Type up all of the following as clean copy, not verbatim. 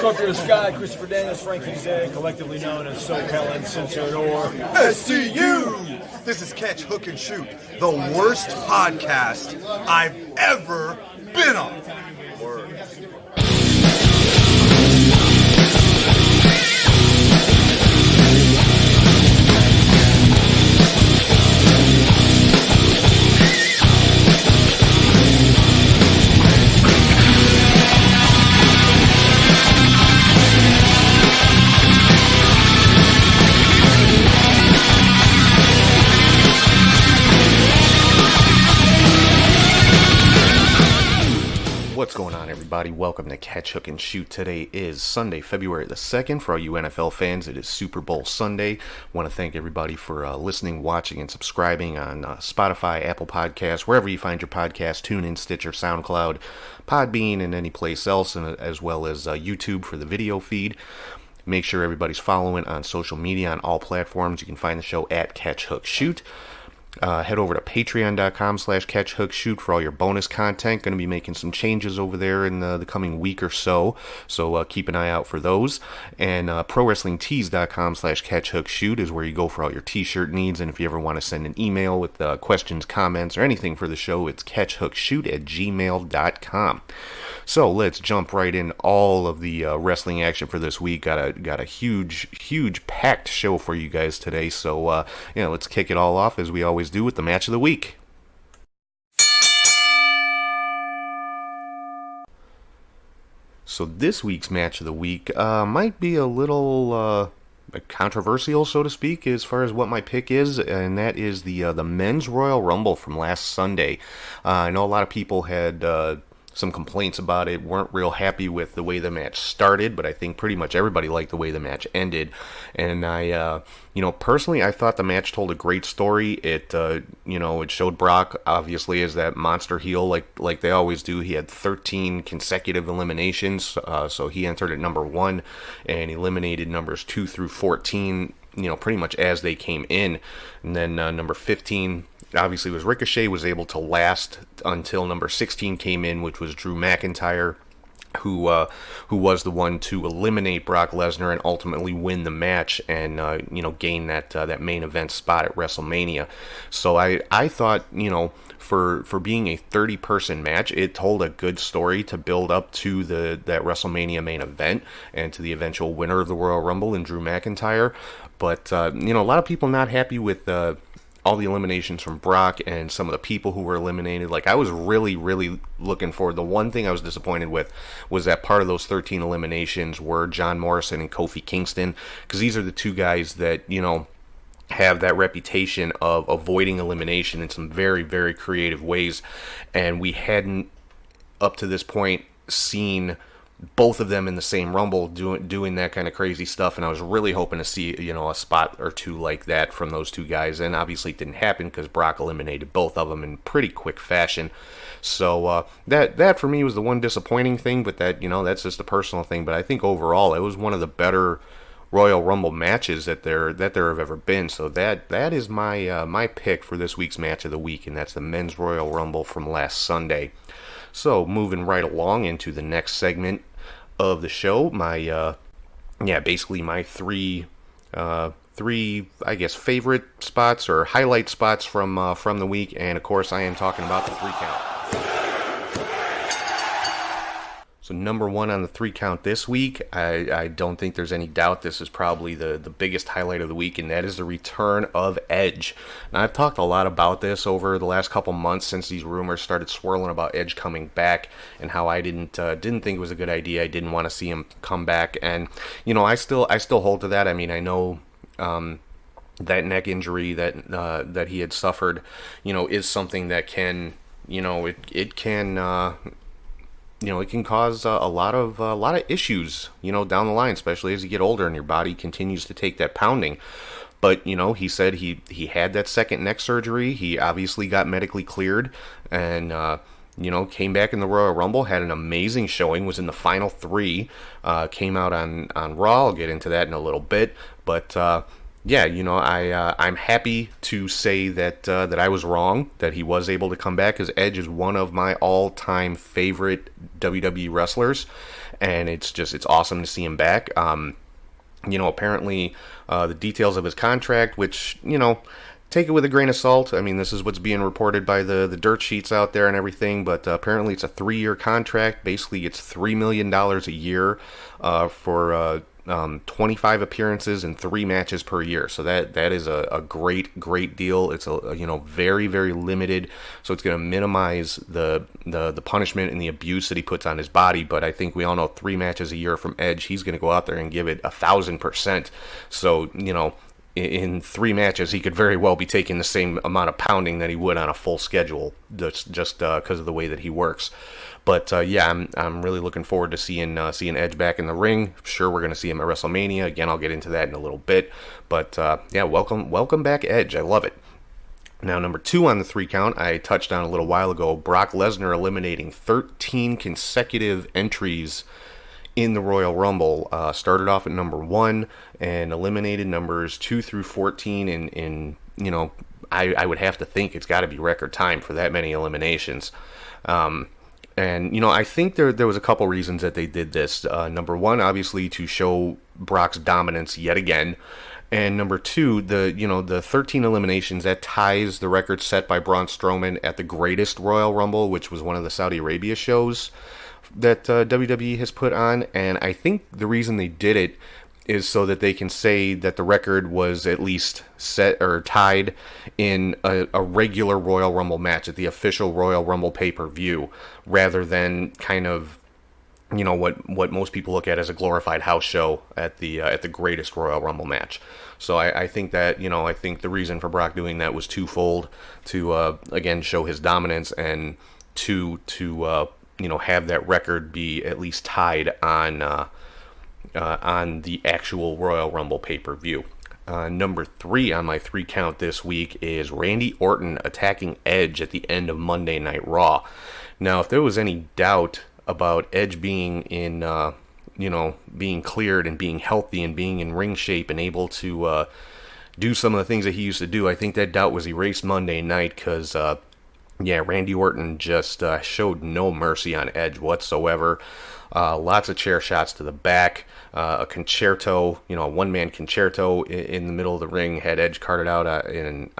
Scorpio Sky, Christopher Daniels, Frankie Zay, collectively known as SoCal Uncensored or SCU! This is Catch, Hook, and Shoot, the worst podcast I've ever been on. Word. What's going on, everybody? Welcome to Catch, Hook, and Shoot. Today is Sunday, February the 2nd. For all you NFL fans, it is Super Bowl Sunday. I want to thank everybody for listening, watching, and subscribing on Spotify, Apple Podcasts, wherever you find your podcast, TuneIn, Stitcher, SoundCloud, Podbean, and any place else, and as well as YouTube for the video feed. Make sure everybody's following on social media on all platforms. You can find the show at Catch, Hook, Shoot. Head over to patreon.com/catchhookshoot for all your bonus content. Going to be making some changes over there in the coming week or so keep an eye out for those. And prowrestlingtees.com/catchhookshoot is where you go for all your t-shirt needs. And if you ever want to send an email with questions, comments, or anything for the show, it's catchhookshoot@gmail.com. So let's jump right in all of the wrestling action for this week. Got a huge packed show for you guys today. So let's kick it all off as we always do with the match of the week. So this week's match of the week might be a little controversial, so to speak, as far as what my pick is, and that is the Men's Royal Rumble from last Sunday. I know a lot of people had some complaints about it, weren't real happy with the way the match started, but I think pretty much everybody liked the way the match ended. And I, personally, I thought the match told a great story. It showed Brock, obviously, as that monster heel, like they always do. He had 13 consecutive eliminations, so he entered at number 1 and eliminated numbers 2 through 14, pretty much as they came in. And then number 15... obviously was Ricochet, was able to last until number 16 came in, which was Drew McIntyre, who was the one to eliminate Brock Lesnar and ultimately win the match and gain that main event spot at WrestleMania. So I thought, for being a 30-person match, it told a good story to build up to that WrestleMania main event and to the eventual winner of the Royal Rumble in Drew McIntyre. But a lot of people not happy with all the eliminations from Brock and some of the people who were eliminated. Like, I was really, really looking forward. The one thing I was disappointed with was that part of those 13 eliminations were John Morrison and Kofi Kingston, because these are the two guys that, have that reputation of avoiding elimination in some very, very creative ways. And we hadn't, up to this point, seen both of them in the same Rumble doing that kind of crazy stuff, and I was really hoping to see a spot or two like that from those two guys, and obviously it didn't happen because Brock eliminated both of them in pretty quick fashion. So that for me was the one disappointing thing, but that's just a personal thing. But I think overall it was one of the better Royal Rumble matches that there have ever been. So that is my pick for this week's match of the week, and that's the Men's Royal Rumble from last Sunday. So moving right along into the next segment of the show, basically my three, I guess, favorite spots or highlight spots from the week, and of course I am talking about the 3 count. So number 1 on the 3 count this week, I don't think there's any doubt this is probably the biggest highlight of the week, and that is the return of Edge. Now, I've talked a lot about this over the last couple months since these rumors started swirling about Edge coming back, and how I didn't think it was a good idea. I didn't want to see him come back, and I still hold to that. I mean, I know that neck injury that he had suffered, is something that can, it can. It can cause a lot of issues, down the line, especially as you get older and your body continues to take that pounding. But, he said he had that second neck surgery. He obviously got medically cleared and, came back in the Royal Rumble, had an amazing showing, was in the final 3, came out on Raw. I'll get into that in a little bit. But, I'm happy to say that I was wrong, that he was able to come back, because Edge is one of my all-time favorite WWE wrestlers. and it's awesome to see him back. Apparently the details of his contract, which, take it with a grain of salt. I mean, this is what's being reported by the dirt sheets out there and everything, but apparently it's a 3-year contract. Basically, it's $3 million a year for 25 appearances and 3 matches per year. So that is a great deal. It's very, very limited. So it's going to minimize the punishment and the abuse that he puts on his body. But I think we all know 3 matches a year from Edge, he's going to go out there and give it 1,000%. So, in 3 matches, he could very well be taking the same amount of pounding that he would on a full schedule, just because of the way that he works. But I'm really looking forward to seeing Edge back in the ring. Sure, we're going to see him at WrestleMania. Again, I'll get into that in a little bit. But welcome back, Edge. I love it. Now, number 2 on the 3 count, I touched on a little while ago. Brock Lesnar eliminating 13 consecutive entries in the Royal Rumble. Started off at number 1 and eliminated numbers 2 through 14 in I would have to think it's got to be record time for that many eliminations. I think there was a couple reasons that they did this. Number 1, obviously, to show Brock's dominance yet again. And number 2, the 13 eliminations, that ties the record set by Braun Strowman at the greatest Royal Rumble, which was one of the Saudi Arabia shows that WWE has put on. And I think the reason they did it is so that they can say that the record was at least set or tied in a regular Royal Rumble match at the official Royal Rumble pay-per-view, rather than kind of what most people look at as a glorified house show at the greatest Royal Rumble match. So I think that I think the reason for Brock doing that was twofold: to again show his dominance, and to have that record be at least tied on the actual Royal Rumble pay-per-view. Number 3 on my 3 count this week is Randy Orton attacking Edge at the end of Monday Night Raw. Now, if there was any doubt about Edge being in, being cleared and being healthy and being in ring shape and able to do some of the things that he used to do, I think that doubt was erased Monday night, because Randy Orton just showed no mercy on Edge whatsoever. Lots of chair shots to the back, a concerto, a one-man concerto in the middle of the ring, had Edge carted out on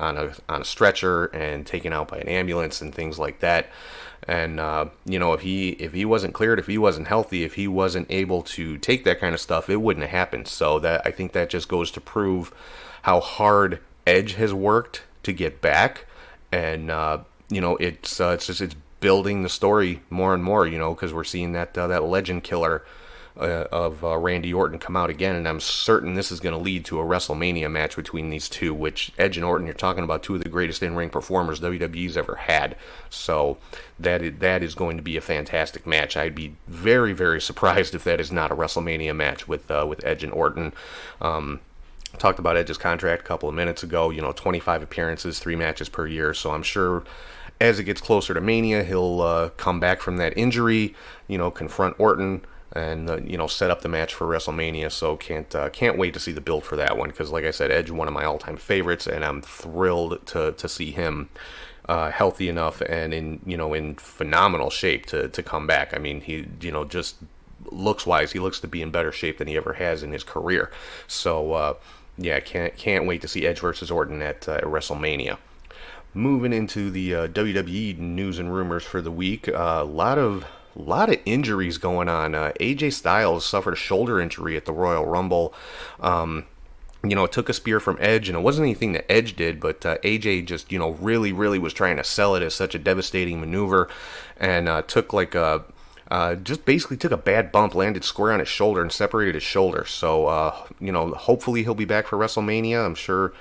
a stretcher and taken out by an ambulance and things like that. And if he wasn't cleared, if he wasn't healthy, if he wasn't able to take that kind of stuff, it wouldn't have happened. So I think that just goes to prove how hard Edge has worked to get back, and it's building the story more and more, because we're seeing that legend killer of Randy Orton come out again, and I'm certain this is going to lead to a WrestleMania match between these two, which Edge and Orton, you're talking about 2 of the greatest in-ring performers WWE's ever had. So that is going to be a fantastic match. I'd be very, very surprised if that is not a WrestleMania match with Edge and Orton. Talked about Edge's contract a couple of minutes ago, 25 appearances, 3 matches per year, so I'm sure as it gets closer to Mania, he'll come back from that injury, confront Orton, and set up the match for WrestleMania. So can't wait to see the build for that one, because like I said, Edge, one of my all-time favorites, and I'm thrilled to see him healthy enough and in phenomenal shape to come back. I mean, he just looks-wise, he looks to be in better shape than he ever has in his career. So can't wait to see Edge versus Orton at WrestleMania. Moving into the WWE news and rumors for the week, a lot of injuries going on. AJ Styles suffered a shoulder injury at the Royal Rumble. It took a spear from Edge, and it wasn't anything that Edge did, but AJ just, really, really was trying to sell it as such a devastating maneuver, and just basically took a bad bump, landed square on his shoulder, and separated his shoulder. So, hopefully he'll be back for WrestleMania. I'm sure,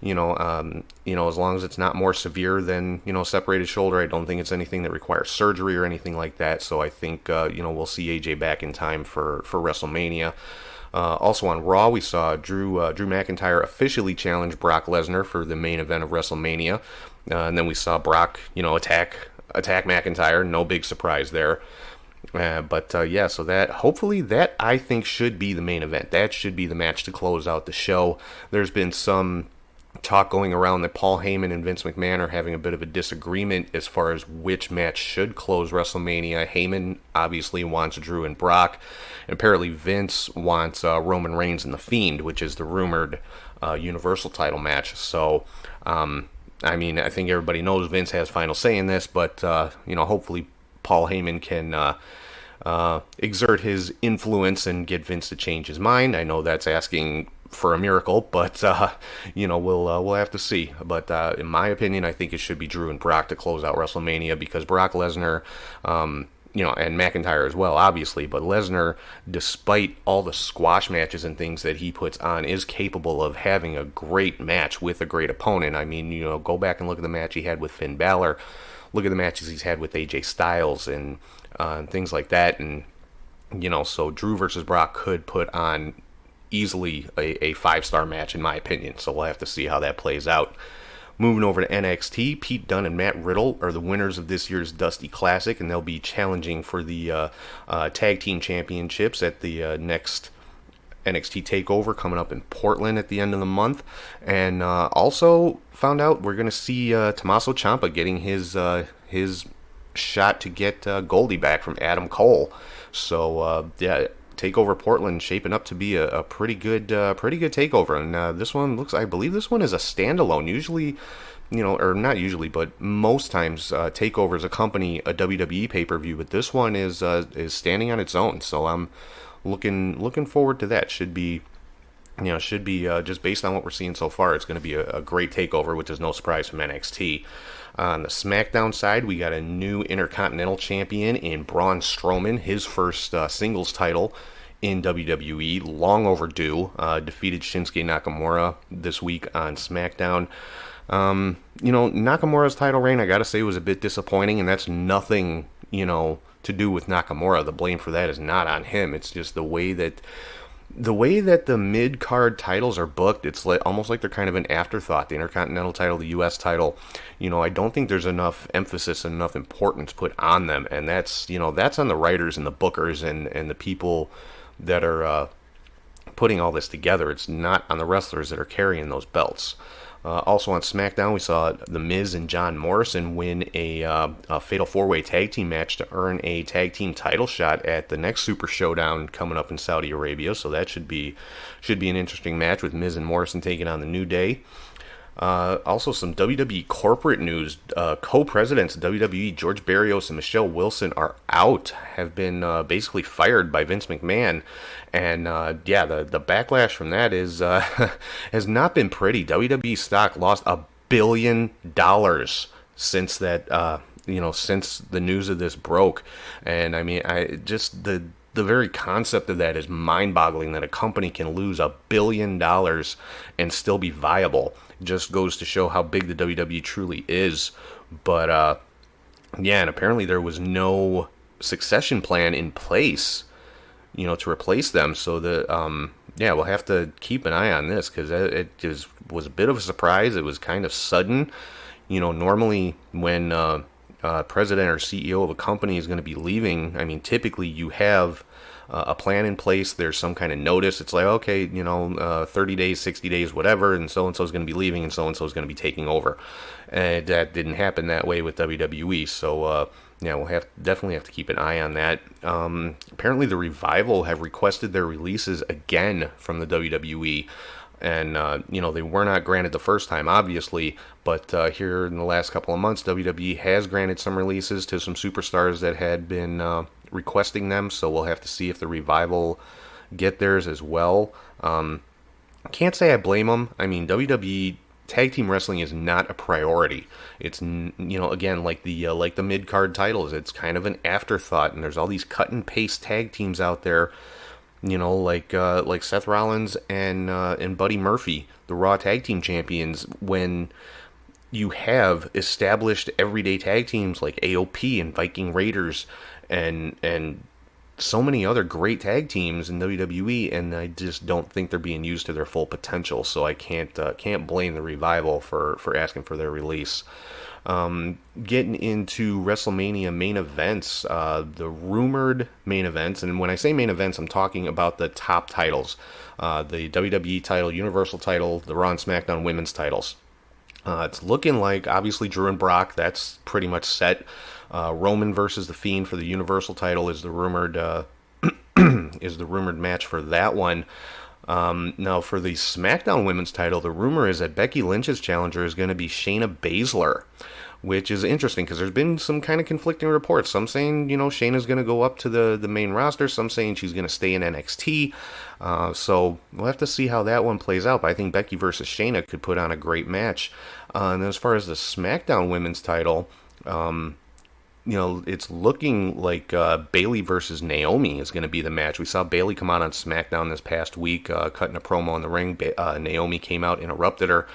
as long as it's not more severe than, separated shoulder. I don't think it's anything that requires surgery or anything like that. So I think, we'll see AJ back in time for WrestleMania. Also on Raw, we saw Drew McIntyre officially challenge Brock Lesnar for the main event of WrestleMania. And then we saw Brock, attack McIntyre. No big surprise there. So that I think should be the main event. That should be the match to close out the show. There's been some talk going around that Paul Heyman and Vince McMahon are having a bit of a disagreement as far as which match should close WrestleMania. Heyman obviously wants Drew and Brock, and apparently Vince wants Roman Reigns and The Fiend, which is the rumored Universal title match. So, I mean, I think everybody knows Vince has final say in this, but, hopefully Paul Heyman can exert his influence and get Vince to change his mind. I know that's asking for a miracle, but we'll have to see. But in my opinion, I think it should be Drew and Brock to close out WrestleMania, because Brock Lesnar, and McIntyre as well, obviously, but Lesnar, despite all the squash matches and things that he puts on, is capable of having a great match with a great opponent. I mean, go back and look at the match he had with Finn Balor. Look at the matches he's had with AJ Styles and things like that. And, so Drew versus Brock could put on easily a 5-star match, in my opinion. So we'll have to see how that plays out. Moving over to NXT, Pete Dunne and Matt Riddle are the winners of this year's Dusty Classic, and they'll be challenging for the Tag Team Championships at the next NXT TakeOver coming up in Portland at the end of the month. And also found out we're going to see Tommaso Ciampa getting his shot to get Goldie back from Adam Cole. So, TakeOver Portland shaping up to be a pretty good TakeOver. And this one I believe this one is a standalone. Usually, or not usually, but most times TakeOvers accompany a WWE pay-per-view, but this one is standing on its own. So I'm looking forward to that. Should be just based on what we're seeing so far, it's going to be a great TakeOver, which is no surprise from NXT. On the SmackDown side, we got a new Intercontinental Champion in Braun Strowman, his first singles title in WWE, long overdue. Defeated Shinsuke Nakamura this week on SmackDown. Nakamura's title reign, I gotta say, was a bit disappointing, and that's nothing, to do with Nakamura. The blame for that is not on him. It's just the way that the mid-card titles are booked. It's almost like they're kind of an afterthought. The Intercontinental title, the U.S. title, I don't think there's enough emphasis and enough importance put on them, and that's on the writers and the bookers and the people that are putting all this together. It's not on the wrestlers that are carrying those belts. Also on SmackDown, we saw The Miz and John Morrison win a Fatal 4-Way Tag Team match to earn a Tag Team title shot at the next Super Showdown coming up in Saudi Arabia. So that should be an interesting match with Miz and Morrison taking on the New Day. Also some WWE corporate news. Co-presidents of WWE, George Barrios and Michelle Wilson, are out, have been basically fired by Vince McMahon. And the backlash from that is has not been pretty. WWE stock lost $1 billion since that since the news of this broke. And I mean, the very concept of that is mind-boggling, that a company can lose $1 billion and still be viable. It just goes to show how big the WWE truly is. But and apparently there was no succession plan in place, to replace them. So we'll have to keep an eye on this, because it just was a bit of a surprise. It was kind of sudden. Normally when president or CEO of a company is going to be leaving, I mean, typically you have a plan in place. There's some kind of notice. It's like, okay, 30 days, 60 days, whatever, and so-and-so is going to be leaving and so-and-so is going to be taking over. And that didn't happen that way with WWE. So, we'll definitely have to keep an eye on that. Apparently the Revival have requested their releases again from the WWE. And, they were not granted the first time, obviously, but here in the last couple of months, WWE has granted some releases to some superstars that had been requesting them, so we'll have to see if the Revival get theirs as well. Can't say I blame them. I mean, WWE tag team wrestling is not a priority. It's, again, like the mid-card titles, it's kind of an afterthought, and there's all these cut-and-paste tag teams out there, like Seth Rollins and Buddy Murphy, the Raw Tag Team Champions, when you have established everyday tag teams like AOP and Viking Raiders and so many other great tag teams in WWE, and I just don't think they're being used to their full potential. So I can't blame the Revival for asking for their release. Getting into WrestleMania main events, the rumored main events, and when I say main events, I'm talking about the top titles, the WWE title, Universal title, the Raw and SmackDown women's titles. It's looking like, obviously, Drew and Brock, that's pretty much set. Roman versus The Fiend for the Universal title is the rumored match for that one. Now, for the SmackDown women's title, the rumor is that Becky Lynch's challenger is going to be Shayna Baszler, which is interesting because there's been some kind of conflicting reports. Some saying, Shayna's going to go up to the main roster. Some saying she's going to stay in NXT. So we'll have to see how that one plays out. But I think Becky versus Shayna could put on a great match. And as far as the SmackDown women's title, it's looking like Bayley versus Naomi is going to be the match. We saw Bayley come out on SmackDown this past week, cutting a promo in the ring. Naomi came out, interrupted her,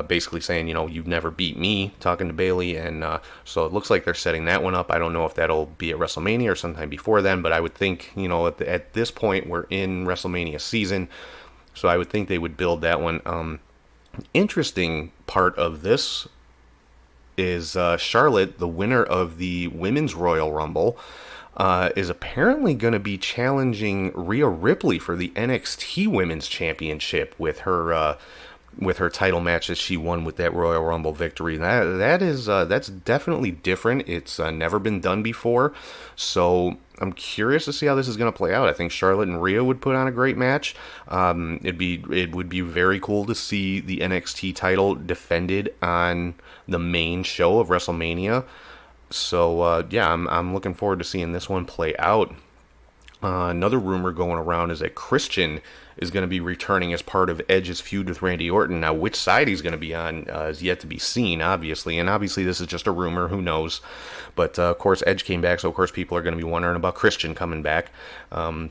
basically saying, you've never beat me, talking to Bayley. And so it looks like they're setting that one up. I don't know if that'll be at WrestleMania or sometime before then, but I would think, at this point, we're in WrestleMania season. So I would think they would build that one. Interesting part of this is Charlotte, the winner of the Women's Royal Rumble, is apparently going to be challenging Rhea Ripley for the NXT Women's Championship with her title match that she won with that Royal Rumble victory. That's definitely different. It's never been done before, so I'm curious to see how this is going to play out. I think Charlotte and Rhea would put on a great match. It would be very cool to see the NXT title defended on the main show of WrestleMania. So I'm looking forward to seeing this one play out. Another rumor going around is that Christian is going to be returning as part of Edge's feud with Randy Orton. Now, which side he's going to be on is yet to be seen, obviously. And obviously, this is just a rumor. Who knows? But, of course, Edge came back, so, of course, people are going to be wondering about Christian coming back.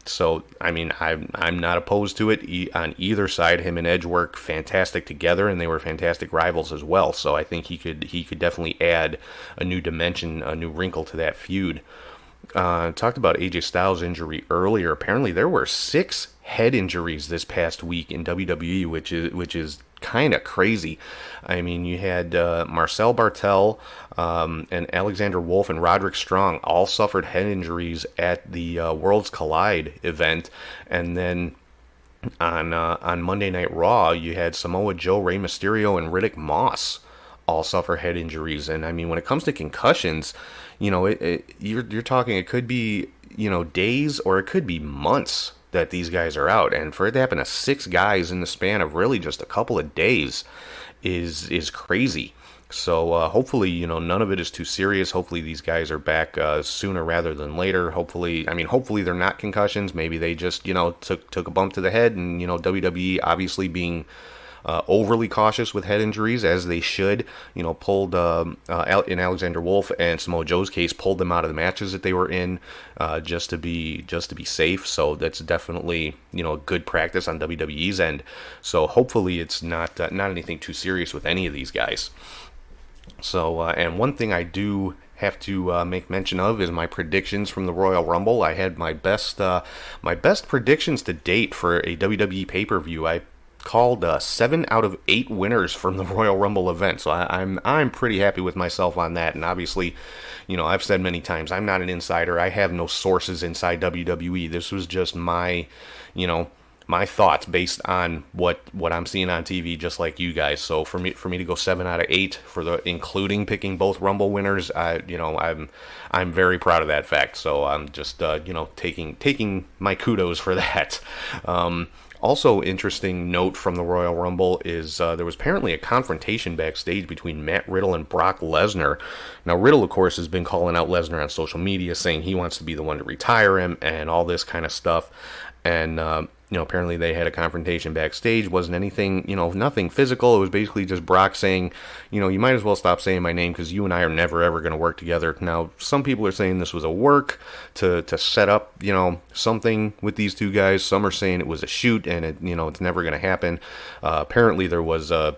So, I mean, I'm not opposed to it on either side. Him and Edge work fantastic together, and they were fantastic rivals as well. So I think he could definitely add a new dimension, a new wrinkle to that feud. Talked about AJ Styles' injury earlier. Apparently, there were 6 head injuries this past week in WWE, which is kind of crazy. I mean, you had Marcel Bartel and Alexander Wolf and Roderick Strong all suffered head injuries at the Worlds Collide event, and then on Monday Night Raw, you had Samoa Joe, Rey Mysterio, and Riddick Moss all suffer head injuries. And I mean, when it comes to concussions, you're talking, it could be, days or it could be months that these guys are out. And for it to happen to 6 guys in the span of really just a couple of days is crazy. So hopefully, none of it is too serious. Hopefully these guys are back sooner rather than later. Hopefully they're not concussions. Maybe they just, took a bump to the head, and, WWE obviously being overly cautious with head injuries, as they should, pulled in Alexander Wolf and Samoa Joe's case, pulled them out of the matches that they were in, just to be safe. So that's definitely, good practice on WWE's end. So hopefully it's not anything too serious with any of these guys. So and one thing I do have to make mention of is my predictions from the Royal Rumble. I had my best predictions to date for a WWE pay-per-view. I called 7 out of 8 winners from the Royal Rumble event, so I'm pretty happy with myself on that. And obviously, I've said many times, I'm not an insider. I have no sources inside WWE. This was just my thoughts based on what I'm seeing on TV, just like you guys. So for me to go 7 out of 8 including picking both Rumble winners, I'm very proud of that fact. So I'm just taking my kudos for that. Also, interesting note from the Royal Rumble is there was apparently a confrontation backstage between Matt Riddle and Brock Lesnar. Now, Riddle, of course, has been calling out Lesnar on social media, saying he wants to be the one to retire him and all this kind of stuff. And, apparently they had a confrontation backstage. Wasn't anything, nothing physical. It was basically just Brock saying, you might as well stop saying my name because you and I are never, ever going to work together. Now, some people are saying this was a work to set up, something with these two guys. Some are saying it was a shoot and it's never going to happen. Apparently there was a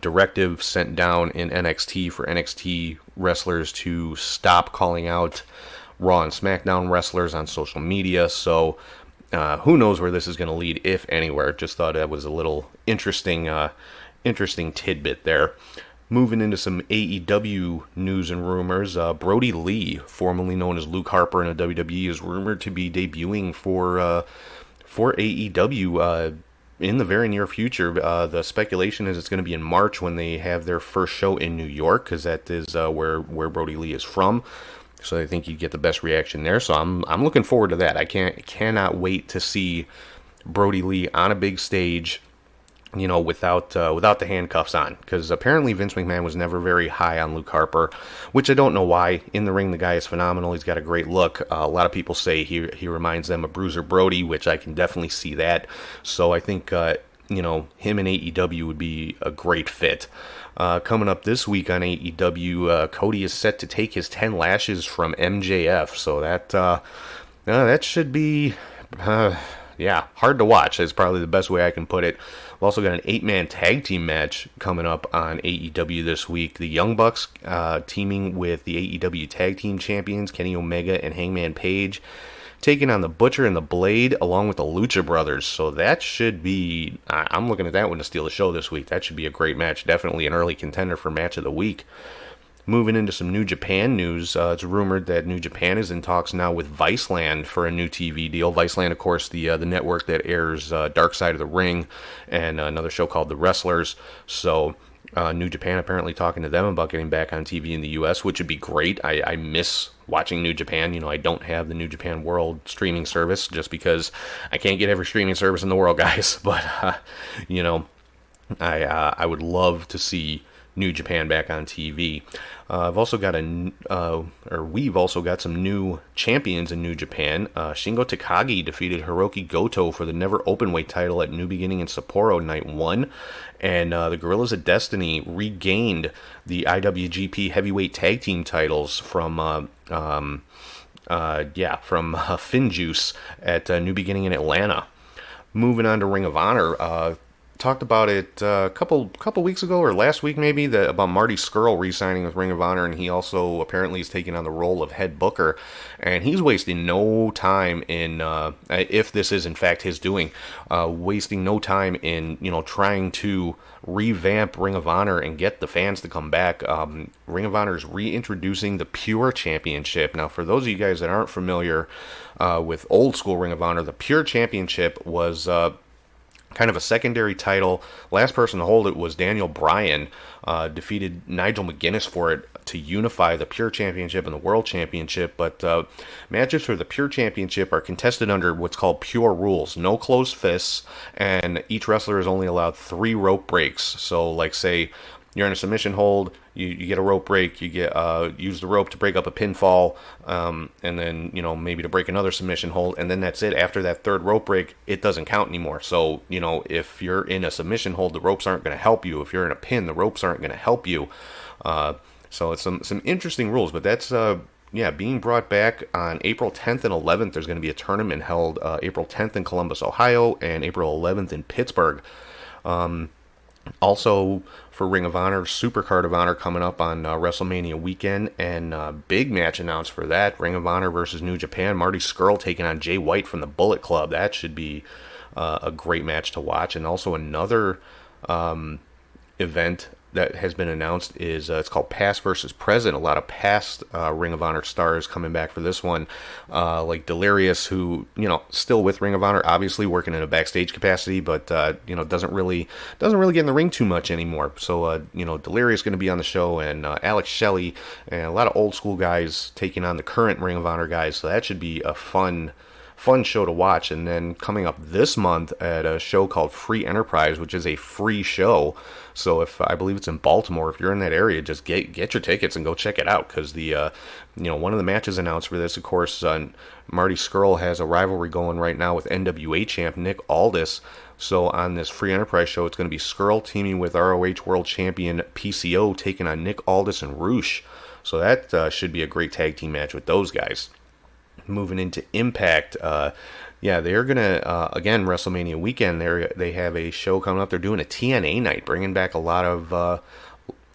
directive sent down in NXT for NXT wrestlers to stop calling out Raw and SmackDown wrestlers on social media. So who knows where this is going to lead, if anywhere. Just thought that was a little interesting tidbit there. Moving into some AEW news and rumors, Brody Lee, formerly known as Luke Harper in the WWE, is rumored to be debuting for AEW in the very near future. The speculation is it's going to be in March when they have their first show in New York, because that is where Brody Lee is from. So I think you'd get the best reaction there. So I'm looking forward to that. I cannot wait to see Brody Lee on a big stage, without the handcuffs on, because apparently Vince McMahon was never very high on Luke Harper, which I don't know why. In the ring, the guy is phenomenal. He's got a great look. A lot of people say he reminds them of Bruiser Brody, which I can definitely see that. So I think him and AEW would be a great fit. Coming up this week on AEW, Cody is set to take his 10 lashes from MJF. So that should be hard to watch. That's probably the best way I can put it. We've also got an 8-man tag team match coming up on AEW this week. The Young Bucks teaming with the AEW tag team champions Kenny Omega and Hangman Page, taking on the Butcher and the Blade along with the Lucha Brothers. So that should be, I'm looking at that one to steal the show this week. That should be a great match. Definitely an early contender for match of the week. Moving into some New Japan news, it's rumored that New Japan is in talks now with Viceland for a new TV deal. Viceland, of course, the network that airs Dark Side of the Ring and another show called The Wrestlers. So New Japan apparently talking to them about getting back on TV in the U.S., which would be great. I miss watching New Japan. I don't have the New Japan World streaming service just because I can't get every streaming service in the world, guys. But, I would love to see New Japan back on TV. We've also got some new champions in New Japan. Shingo Takagi defeated Hiroki Goto for the Never Openweight title at New Beginning in Sapporo Night 1. And the Guerrillas of Destiny regained the IWGP Heavyweight Tag Team titles from Finjuice at New Beginning in Atlanta. Moving on to Ring of Honor, talked about it a couple weeks ago, or last week maybe, about Marty Scurll re-signing with Ring of Honor, and he also apparently is taking on the role of head booker, and he's wasting no time in, if this is in fact his doing, wasting no time in trying to revamp Ring of Honor and get the fans to come back. Ring of Honor is reintroducing the Pure Championship. Now, for those of you guys that aren't familiar with old school Ring of Honor, the Pure Championship was kind of a secondary title. Last person to hold it was Daniel Bryan, defeated Nigel McGuinness for it to unify the Pure Championship and the World Championship. But matches for the Pure Championship are contested under what's called pure rules. No closed fists, and each wrestler is only allowed 3 rope breaks. So, like, say you're in a submission hold, you get a rope break, you get use the rope to break up a pinfall, and then maybe to break another submission hold, and then that's it. After that third rope break, it doesn't count anymore. So if you're in a submission hold, the ropes aren't going to help you. If you're in a pin, the ropes aren't going to help you. So it's some interesting rules, but that's being brought back on April 10th and 11th. There's going to be a tournament held April 10th in Columbus, Ohio, and April 11th in Pittsburgh. Also, for Ring of Honor, Supercard of Honor coming up on WrestleMania weekend, and big match announced for that, Ring of Honor versus New Japan. Marty Scurll taking on Jay White from the Bullet Club. That should be a great match to watch. And also another event that has been announced is it's called Past versus Present. A lot of past Ring of Honor stars coming back for this one, like Delirious, who still with Ring of Honor, obviously working in a backstage capacity, but doesn't really get in the ring too much anymore. So Delirious going to be on the show, and Alex Shelley, and a lot of old school guys taking on the current Ring of Honor guys. So that should be a fun show to watch. And then coming up this month at a show called Free Enterprise, which is a free show. So I believe it's in Baltimore. If you're in that area, just get your tickets and go check it out, because the one of the matches announced for this, of course, Marty Scurll has a rivalry going right now with NWA champ Nick Aldis. So on this Free Enterprise show, it's going to be Scurll teaming with ROH World Champion PCO taking on Nick Aldis and Roosh. So that should be a great tag team match with those guys. Moving into Impact, they're gonna again, WrestleMania weekend. They have a show coming up. They're doing a TNA night, bringing back a lot of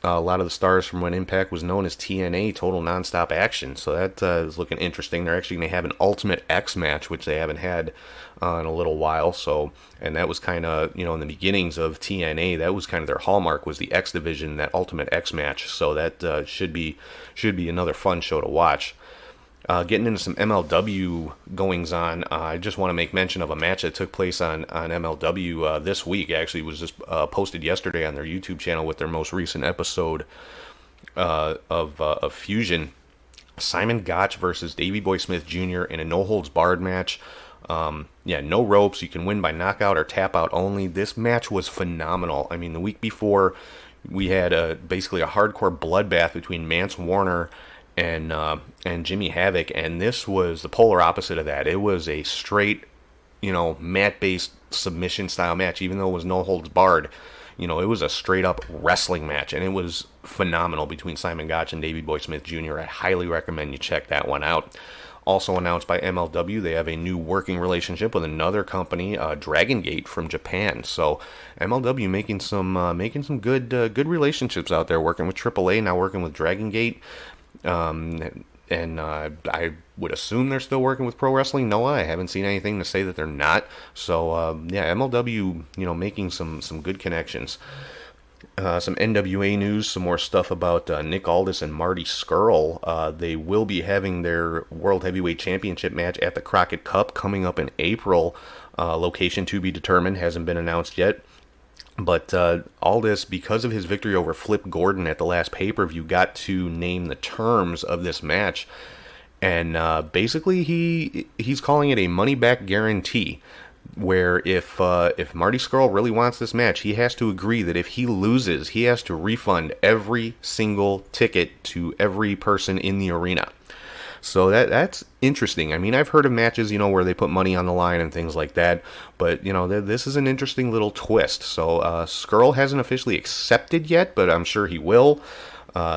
a lot of the stars from when Impact was known as TNA, Total Nonstop Action. So that is looking interesting. They're actually going to have an Ultimate X match, which they haven't had in a little while. So, and that was kind of, in the beginnings of TNA, that was kind of their hallmark, was the X division, that Ultimate X match. So that should be another fun show to watch. Getting into some MLW goings on, I just want to make mention of a match that took place on MLW this week. Actually, was just posted yesterday on their YouTube channel with their most recent episode of Fusion. Simon Gotch versus Davey Boy Smith Jr. in a no-holds-barred match. No ropes. You can win by knockout or tap out only. This match was phenomenal. I mean, the week before, we had basically a hardcore bloodbath between Mance Warner and Jimmy Havoc, and this was the polar opposite of that. It was a straight, mat-based submission style match, even though it was no holds barred. It was a straight up wrestling match, and it was phenomenal between Simon Gotch and Davey Boy Smith Jr. I highly recommend you check that one out. Also announced by MLW, they have a new working relationship with another company, Dragon Gate from Japan. So MLW making some good relationships out there, working with AAA, now working with Dragon Gate. I would assume they're still working with Pro Wrestling Noah. I haven't seen anything to say that they're not. So MLW, making some good connections. Some NWA news, some more stuff about Nick Aldis and Marty Scurll. They will be having their World Heavyweight Championship match at the Crockett Cup coming up in April. Location to be determined, hasn't been announced yet. But Aldis, because of his victory over Flip Gordon at the last pay-per-view, got to name the terms of this match. And basically he's calling it a money-back guarantee, where if Marty Scurll really wants this match, he has to agree that if he loses, he has to refund every single ticket to every person in the arena. So that's interesting. I mean, I've heard of matches, where they put money on the line and things like that. But, this is an interesting little twist. So Scurll hasn't officially accepted yet, but I'm sure he will.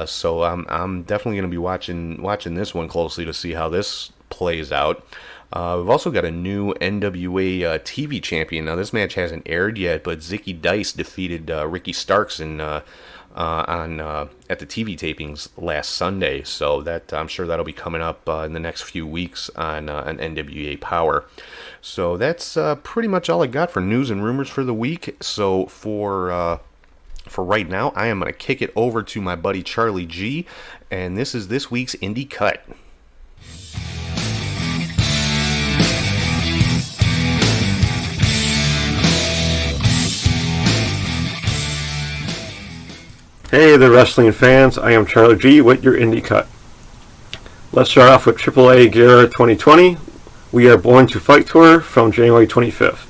So I'm definitely going to be watching this one closely to see how this plays out. We've also got a new NWA TV champion. Now, this match hasn't aired yet, but Zicky Dice defeated Ricky Starks at the TV tapings last Sunday. So that I'm sure that'll be coming up in the next few weeks on NWA Power. So that's pretty much all I got for news and rumors for the week. So for right now, I am going to kick it over to my buddy Charlie G, and this is this week's Indie Cut. Hey there, wrestling fans. I am Charlie G with your Indie Cut. Let's start off with AAA Gear 2020. We Are Born to Fight Tour from January 25th.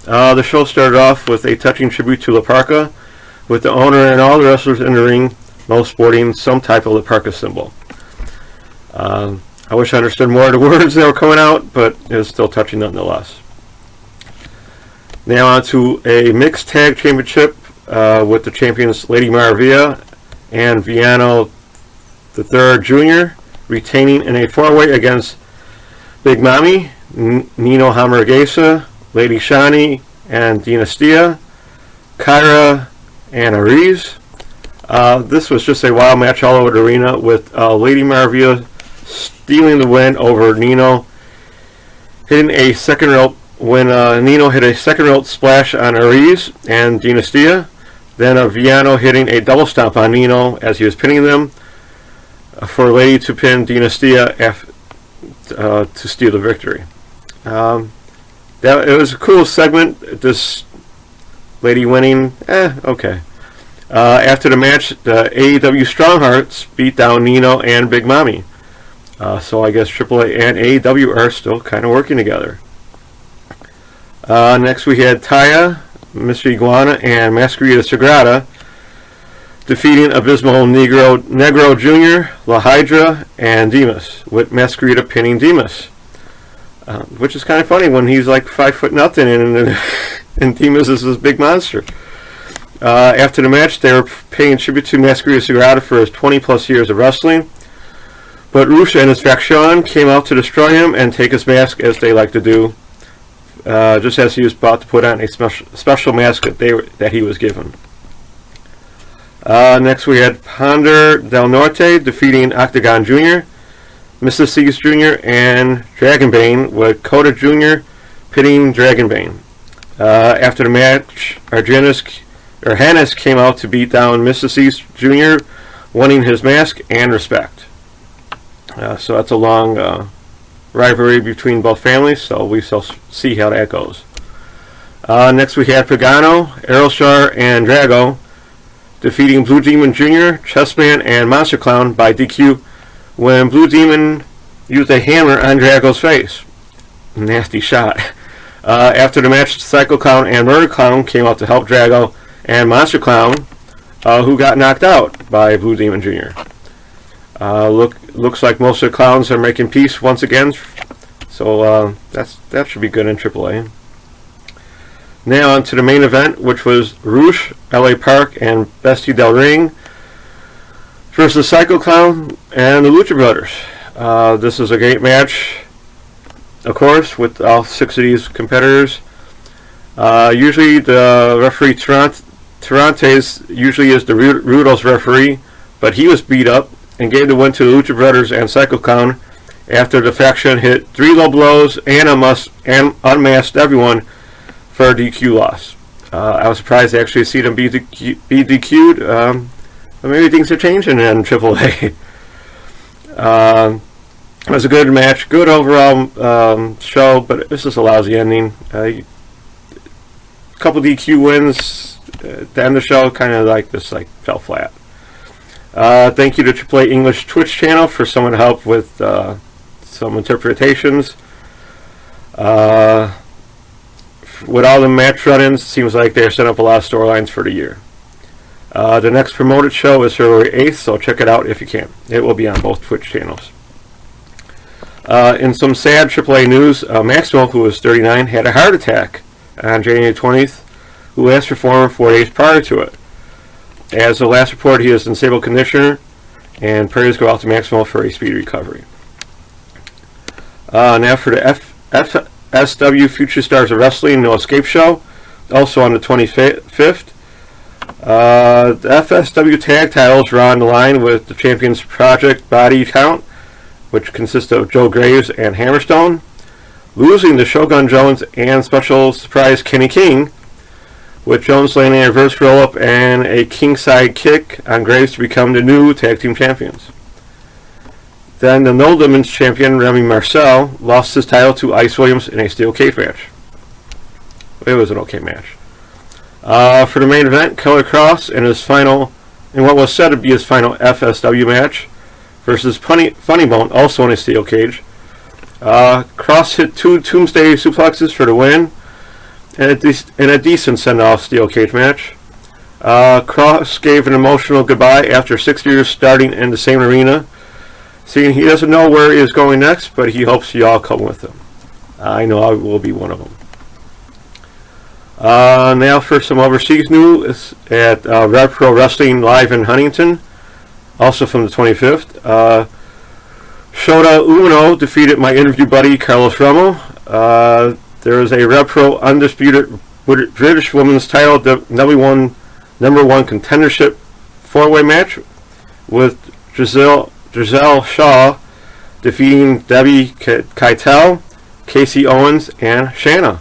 The show started off with a touching tribute to La Parka, with the owner and all the wrestlers in the ring, most sporting some type of La Parka symbol. I wish I understood more of the words that were coming out, but it was still touching nonetheless. Now on to a mixed tag championship with the champions Lady Maravilla and Viano III Jr. retaining in a four-way against Big Mami, Nino Hamburguesa, Lady Shani, and Dinastia, Kyra, and Ariz. This was just a wild match all over the arena, with Lady Maravilla stealing the win over Nino, hitting a second rope when Nino hit a second rope splash on Ariz and Dinastia. Then Viano hitting a double stomp on Nino as he was pinning them for Lady to pin Dinastia to steal the victory. It was a cool segment. This Lady winning, okay. After the match, the AEW Stronghearts beat down Nino and Big Mami. So I guess AAA and AEW are still kind of working together. Next we had Taya, Mr. Iguana, and Masquerita Sagrada defeating Abismo Negro Jr., La Hydra, and Demas, with Masquerita pinning Demas. Which is kind of funny when he's like 5'0" and Demas is this big monster. After the match, they were paying tribute to Masquerita Sagrada for his 20-plus years of wrestling. But Rush and his faction came out to destroy him and take his mask, as they like to do, just as he was about to put on a special mask that he was given. Next we had Ponder Del Norte defeating Octagon Jr., Mr. C's Jr., and Dragonbane, with Kota Jr. pitting Dragonbane. After the match, Hannes came out to beat down Mr. C's Jr., winning his mask and respect. So that's a long rivalry between both families, so we shall see how that goes. Next we had Pagano, Aerostar, and Drago defeating Blue Demon Jr., Chessman, and Monster Clown by DQ when Blue Demon used a hammer on Drago's face. Nasty shot. After the match, Psycho Clown and Murder Clown came out to help Drago and Monster Clown, who got knocked out by Blue Demon Jr. Looks like most of the clowns are making peace once again, so that should be good in AAA. Now on to the main event, which was Roosh, LA Park, and Bestie Del Ring versus Psycho Clown and the Lucha Brothers. This is a great match, of course, with all 6 of these competitors. Usually the referee Tarantes usually is the Rudo's referee, but he was beat up and gave the win to the Lucha Brothers and Psycho Clown after the faction hit 3 low blows and unmasked everyone for a DQ loss. I was surprised to actually see them be DQ'd, but maybe things are changing in AAA. It was a good match, good overall show, but this is a lousy ending. A couple DQ wins at the end of the show, kind of like this, fell flat. Thank you to AAA English Twitch channel for someone to help with some interpretations. With all the match run-ins, it seems like they're setting up a lot of storylines for the year. The next promoted show is February 8th, so check it out if you can. It will be on both Twitch channels. In some sad AAA news, Maxwell, who was 39, had a heart attack on January 20th, who last performed 4 days prior to it. As the last report, he is in stable condition, and prayers go out to Maxwell for a speedy recovery. Now for the FSW Future Stars of Wrestling No Escape show, also on the 25th. The FSW tag titles were on the line with the Champions Project Body Count, which consists of Joe Graves and Hammerstone, losing to Shogun Jones and Special Surprise Kenny King, with Jones landing a reverse roll-up and a kingside kick on Graves to become the new tag team champions. Then the No Limits champion, Remy Marcel, lost his title to Ice Williams in a steel cage match. It was an okay match. For the main event, Killer Cross in what was said to be his final FSW match versus Funny Bone, also in a steel cage. Cross hit 2 Tombstone suplexes for the win in a decent send-off steel cage match. Cross gave an emotional goodbye after 6 years starting in the same arena, saying he doesn't know where he is going next, but he hopes you all come with him. I know I will be one of them. Now for some overseas news at Rev Pro Wrestling Live in Huntington, also from the 25th. Shota Umino defeated my interview buddy Carlos Romo. There is a Rev Pro Undisputed British Women's Title number one contendership 4-way match with Giselle Shaw defeating Debbie Keitel, Casey Owens, and Shanna.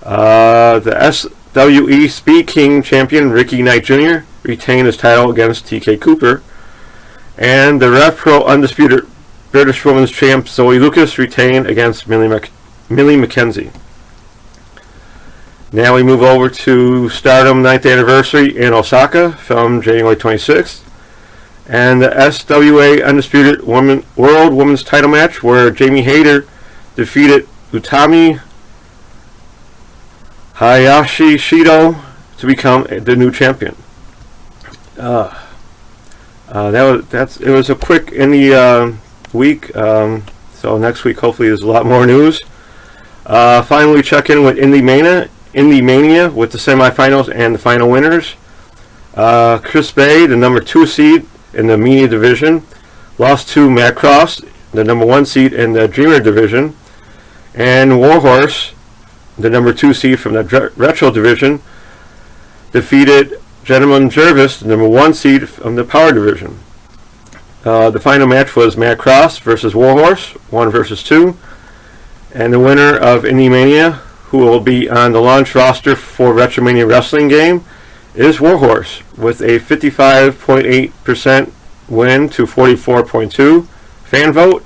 The SWE Speed King champion Ricky Knight Jr. retained his title against TK Cooper, and the Rev Pro Undisputed British Women's Champ Zoe Lucas retained against Millie McKenzie. Now we move over to Stardom 9th Anniversary in Osaka from January 26th, and the SWA Undisputed World Women's Title match where Jamie Hayter defeated Utami Hayashi Shido to become the new champion. It was a quick indie week, so next week hopefully there's a lot more news. Finally check in with Indie Mania with the semifinals and the final winners. Chris Bay, the number 2 seed in the Media division, lost to Matt Cross, the number 1 seed in the Dreamer division, and Warhorse, the number 2 seed from the Retro division, defeated Gentleman Jervis, the number 1 seed from the Power Division. The final match was Matt Cross versus Warhorse, 1 versus 2. And the winner of Indie Mania, who will be on the launch roster for WrestleMania Wrestling game, is Warhorse, with a 55.8% win to 44.2 fan vote,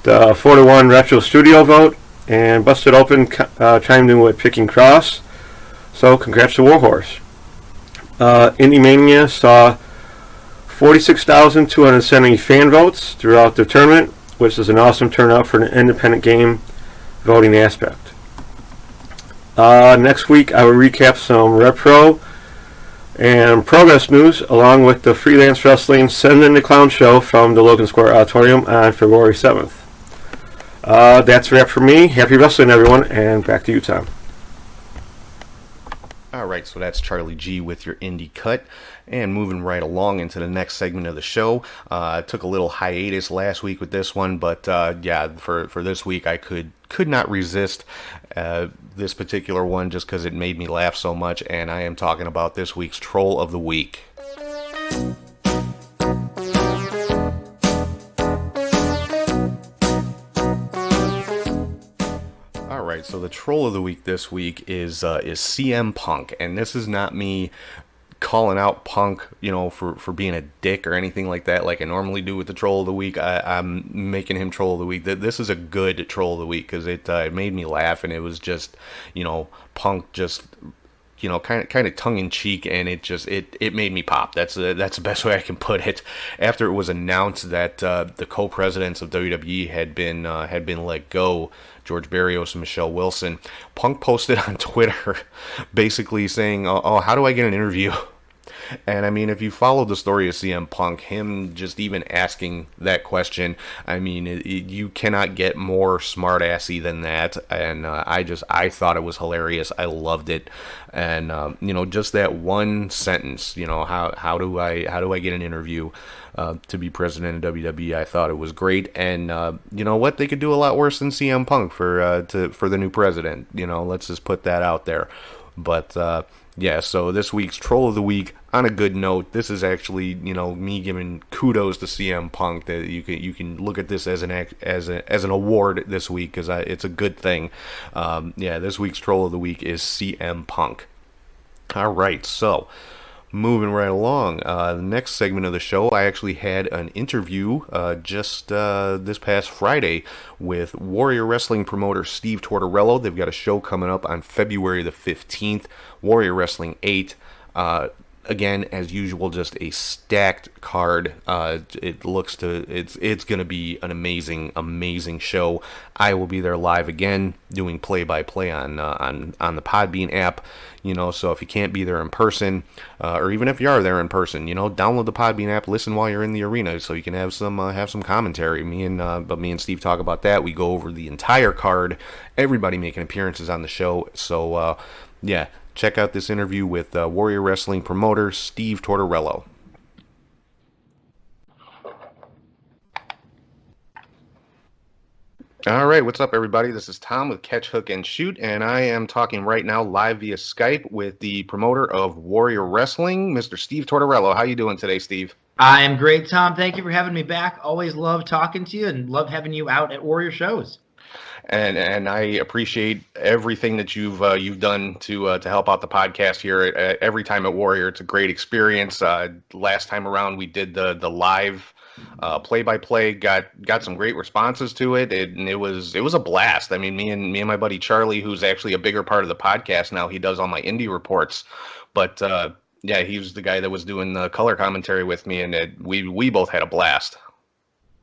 the 4-1 Retro Studio vote, and Busted Open chimed in with picking Cross. So congrats to Warhorse. Indie Mania saw 46,270 fan votes throughout the tournament, which is an awesome turnout for an independent game voting aspect. Next week I will recap some Repro and Progress news along with the Freelance Wrestling Send in the Clown show from the Logan Square Auditorium on February 7th. That's a wrap for me. Happy wrestling, everyone, and back to you, Tom. All right, so that's Charlie G with your indie cut, and moving right along into the next segment of the show. Took a little hiatus last week with this one, but for this week I could not resist this particular one just because it made me laugh so much, and I am talking about this week's Troll of the Week. Alright, so the Troll of the Week this week is CM Punk, and this is not me calling out Punk, for being a dick or anything like that, like I normally do with the Troll of the Week. I'm making him Troll of the Week. This is a good Troll of the Week, because it made me laugh, and it was just, Punk just, kind of tongue-in-cheek, and it made me pop. That's the best way I can put it. After it was announced that the co-presidents of WWE had been let go, George Barrios and Michelle Wilson, Punk posted on Twitter basically saying, oh, how do I get an interview? And I mean, if you follow the story of CM Punk, him just even asking that question, I mean, you cannot get more smart-assy than that. And I thought it was hilarious. I loved it. And just that one sentence, how do I get an interview to be president of WWE? I thought it was great. And you know what? They could do a lot worse than CM Punk for the new president. Let's just put that out there. But so this week's Troll of the Week, on a good note, this is actually, me giving kudos to CM Punk, that you can look at this as an award this week, because it's a good thing. This week's Troll of the Week is CM Punk. All right, so moving right along, the next segment of the show, I actually had an interview just this past Friday with Warrior Wrestling promoter Steve Tortorello. They've got a show coming up on February the 15th, Warrior Wrestling 8. Again, as usual, just a stacked card. It's going to be an amazing show. I will be there live again, doing play-by-play on the Podbean app. So if you can't be there in person, or even if you are there in person, download the Podbean app, listen while you're in the arena, so you can have some commentary. Me and Steve talk about that. We go over the entire card, everybody making appearances on the show. So check out this interview with Warrior Wrestling promoter Steve Tortorello. All right, what's up, everybody? This is Tom with Catch, Hook, and Shoot, and I am talking right now live via Skype with the promoter of Warrior Wrestling, Mr. Steve Tortorello. How you doing today, Steve? I am great, Tom. Thank you for having me back. Always love talking to you and love having you out at Warrior shows. And I appreciate everything that you've done to help out the podcast here. Every time at Warrior, it's a great experience. Last time around, we did the live play-by-play. Got some great responses to it, and it was a blast. I mean, me and my buddy Charlie, who's actually a bigger part of the podcast now. He does all my indie reports, but he was the guy that was doing the color commentary with me, and we both had a blast.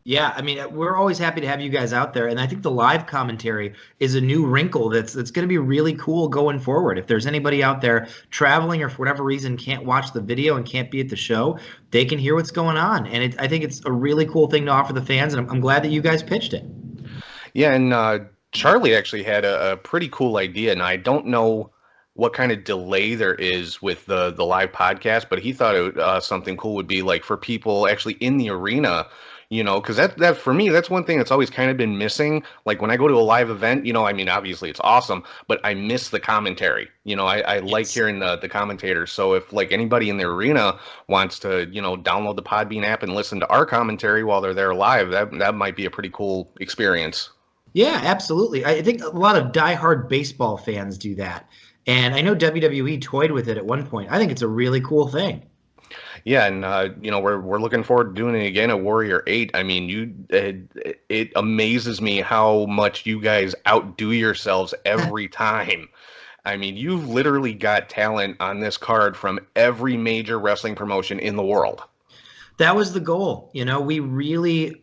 Yeah, I mean, we're always happy to have you guys out there, and I think the live commentary is a new wrinkle that's going to be really cool going forward. If there's anybody out there traveling or for whatever reason can't watch the video and can't be at the show, they can hear what's going on, and I think it's a really cool thing to offer the fans, and I'm glad that you guys pitched it. Yeah, and Charlie actually had a pretty cool idea, and I don't know what kind of delay there is with the live podcast, but he thought something cool would be like for people actually in the arena, You know, because that for me, that's one thing that's always kind of been missing. Like when I go to a live event, you know, I mean, obviously it's awesome, but I miss the commentary. You know, I like Yes. hearing the commentators. So if like anybody in the arena wants to, you know, download the Podbean app and listen to our commentary while they're there live, that might be a pretty cool experience. Yeah, absolutely. I think a lot of diehard baseball fans do that. And I know WWE toyed with it at one point. I think it's a really cool thing. Yeah, and you know we're looking forward to doing it again at Warrior 8. I mean, it amazes me how much you guys outdo yourselves every time. I mean, you've literally got talent on this card from every major wrestling promotion in the world. That was the goal. We really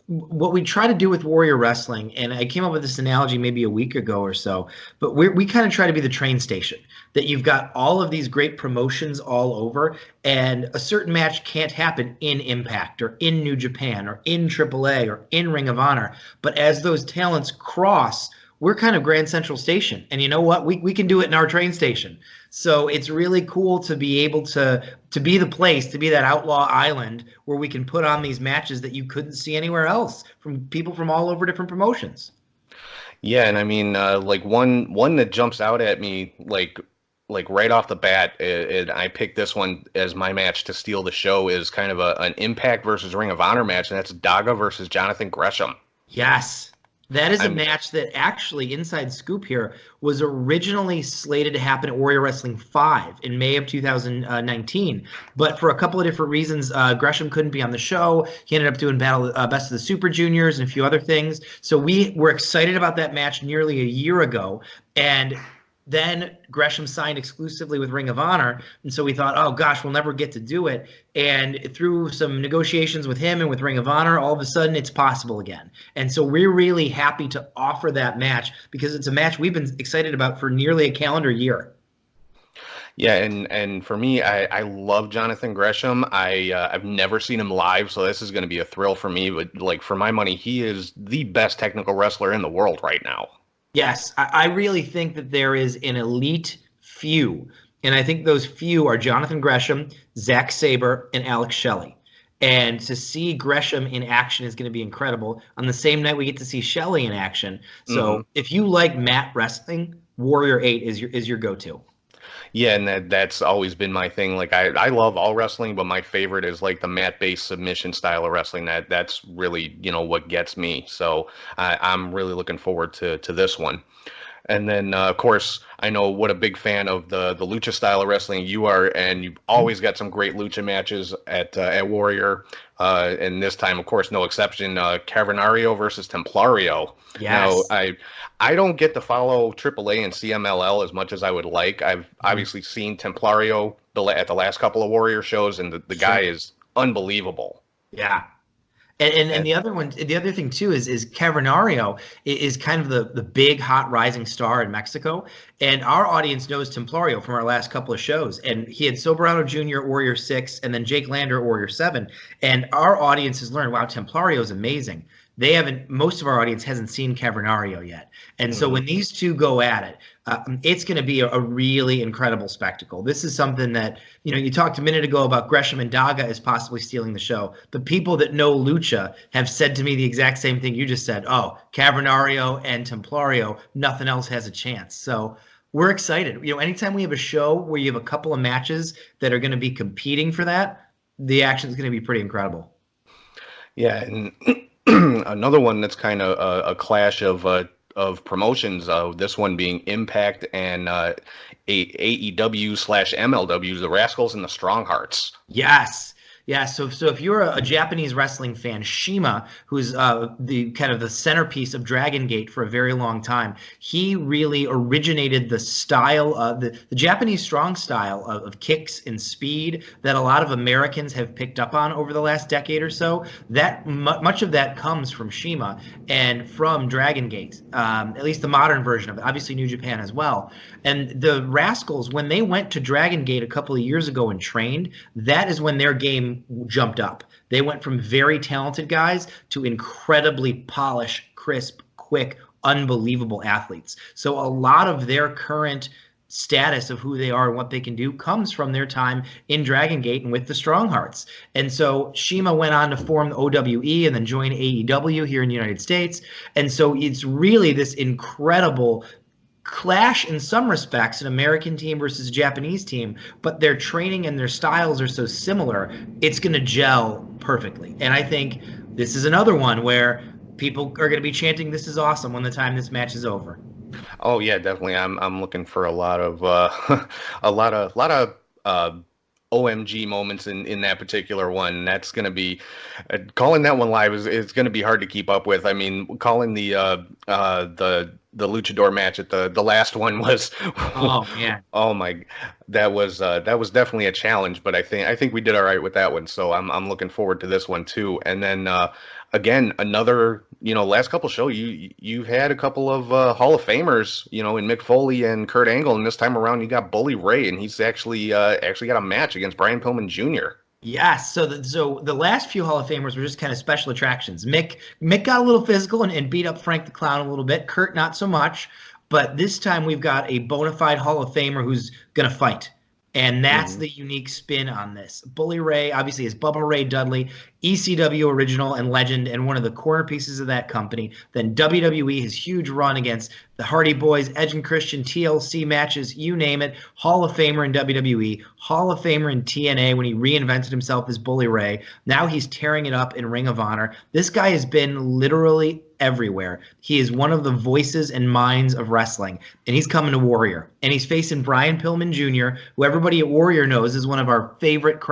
what we try to do with Warrior Wrestling, and I came up with this analogy maybe a week ago or so, but we kind of try to be the train station, that you've got all of these great promotions all over, and a certain match can't happen in Impact or in New Japan or in AAA or in Ring of Honor. But as those talents cross, we're kind of Grand Central Station. And you know what? We can do it in our train station. So it's really cool to be able to be the place, to be that outlaw island where we can put on these matches that you couldn't see anywhere else from people from all over different promotions. Yeah, and I mean, like one that jumps out at me, like right off the bat, and I picked this one as my match to steal the show, is kind of an Impact versus Ring of Honor match, and that's Dagger versus Jonathan Gresham. Yes. That is a match that actually, inside scoop here, was originally slated to happen at Warrior Wrestling 5 in May of 2019. But for a couple of different reasons, Gresham couldn't be on the show. He ended up doing Best of the Super Juniors and a few other things. So we were excited about that match nearly a year ago. And then Gresham signed exclusively with Ring of Honor, and so we thought, oh gosh, we'll never get to do it. And through some negotiations with him and with Ring of Honor, all of a sudden it's possible again. And so we're really happy to offer that match because it's a match we've been excited about for nearly a calendar year. Yeah, and for me, I love Jonathan Gresham. I've never seen him live, so this is going to be a thrill for me. But like for my money, he is the best technical wrestler in the world right now. Yes, I really think that there is an elite few, and I think those few are Jonathan Gresham, Zack Sabre, and Alex Shelley. And to see Gresham in action is going to be incredible. On the same night, we get to see Shelley in action. So if you like mat wrestling, Warrior 8 is your go-to. Yeah, and that's always been my thing. Like I love all wrestling, but my favorite is like the mat-based submission style of wrestling. That's really, you know, what gets me. So I'm really looking forward to this one. And then, of course, I know what a big fan of the lucha style of wrestling you are, and you've always got some great lucha matches at Warrior. And this time, of course, no exception. Cavern REO versus Templar EO. Yes. Now, I don't get to follow AAA and CMLL as much as I would like. I've obviously seen Templar EO at the last couple of Warrior shows, and the guy is unbelievable. Yeah. And the other thing too is Cavern REO is kind of the big hot rising star in Mexico, and our audience knows Templar EO from our last couple of shows, and he had Soberano Jr. at Warrior 6 and then Jake Lander at Warrior 7, and our audience has learned, wow, Templar EO is amazing. Most of our audience hasn't seen Cavern REO yet. And so when these two go at it, it's going to be a really incredible spectacle. This is something that, you talked a minute ago about Gresham and Daga as possibly stealing the show. The people that know Lucha have said to me the exact same thing you just said. Oh, Cavern REO and Templar EO, nothing else has a chance. So we're excited. Anytime we have a show where you have a couple of matches that are going to be competing for that, the action is going to be pretty incredible. Yeah, and another one that's kind of a clash of promotions. This one being Impact and AEW/MLW, the Rascals and the Stronghearts. Yes. Yeah, so if you're a Japanese wrestling fan, Shima, who's the kind of the centerpiece of Dragon Gate for a very long time, he really originated the style of the Japanese strong style of kicks and speed that a lot of Americans have picked up on over the last decade or so. That much of that comes from Shima and from Dragon Gate, at least the modern version of it. Obviously, New Japan as well. And the Rascals, when they went to Dragon Gate a couple of years ago and trained, that is when their game jumped up. They went from very talented guys to incredibly polished, crisp, quick, unbelievable athletes. So a lot of their current status of who they are and what they can do comes from their time in Dragon Gate and with the Strong Hearts. And so Shima went on to form the OWE and then join AEW here in the United States. And so it's really this incredible clash in some respects, an American team versus a Japanese team, but their training and their styles are so similar, it's going to gel perfectly. And I think this is another one where people are going to be chanting, "This is awesome," when the time this match is over. Oh yeah, definitely. I'm looking for a lot of a lot of OMG moments in that particular one. That's going to be calling that one live is going to be hard to keep up with. I mean, calling the luchador match at the last one was Oh man. oh my, that was definitely a challenge, but I think we did all right with that one. So I'm looking forward to this one too. And then again, another, last couple show you had a couple of Hall of Famers, in Mick Foley and Kurt Angle, and this time around you got Bully Ray, and he's actually got a match against Brian Pillman Jr. Yes. So the last few Hall of Famers were just kind of special attractions. Mick got a little physical and beat up Frank the Clown a little bit. Kurt, not so much. But this time we've got a bona fide Hall of Famer who's going to fight. And that's the unique spin on this. Bully Ray, obviously, is Bubba Ray Dudley, ECW original and legend, and one of the corner pieces of that company. Then WWE, his huge run against the Hardy Boys, Edge and Christian, TLC matches, you name it. Hall of Famer in WWE, Hall of Famer in TNA when he reinvented himself as Bully Ray. Now he's tearing it up in Ring of Honor. This guy has been literally everywhere. He is one of the voices and minds of wrestling, and he's coming to Warrior, and he's facing Brian Pillman Jr., who everybody at Warrior knows is one of our favorite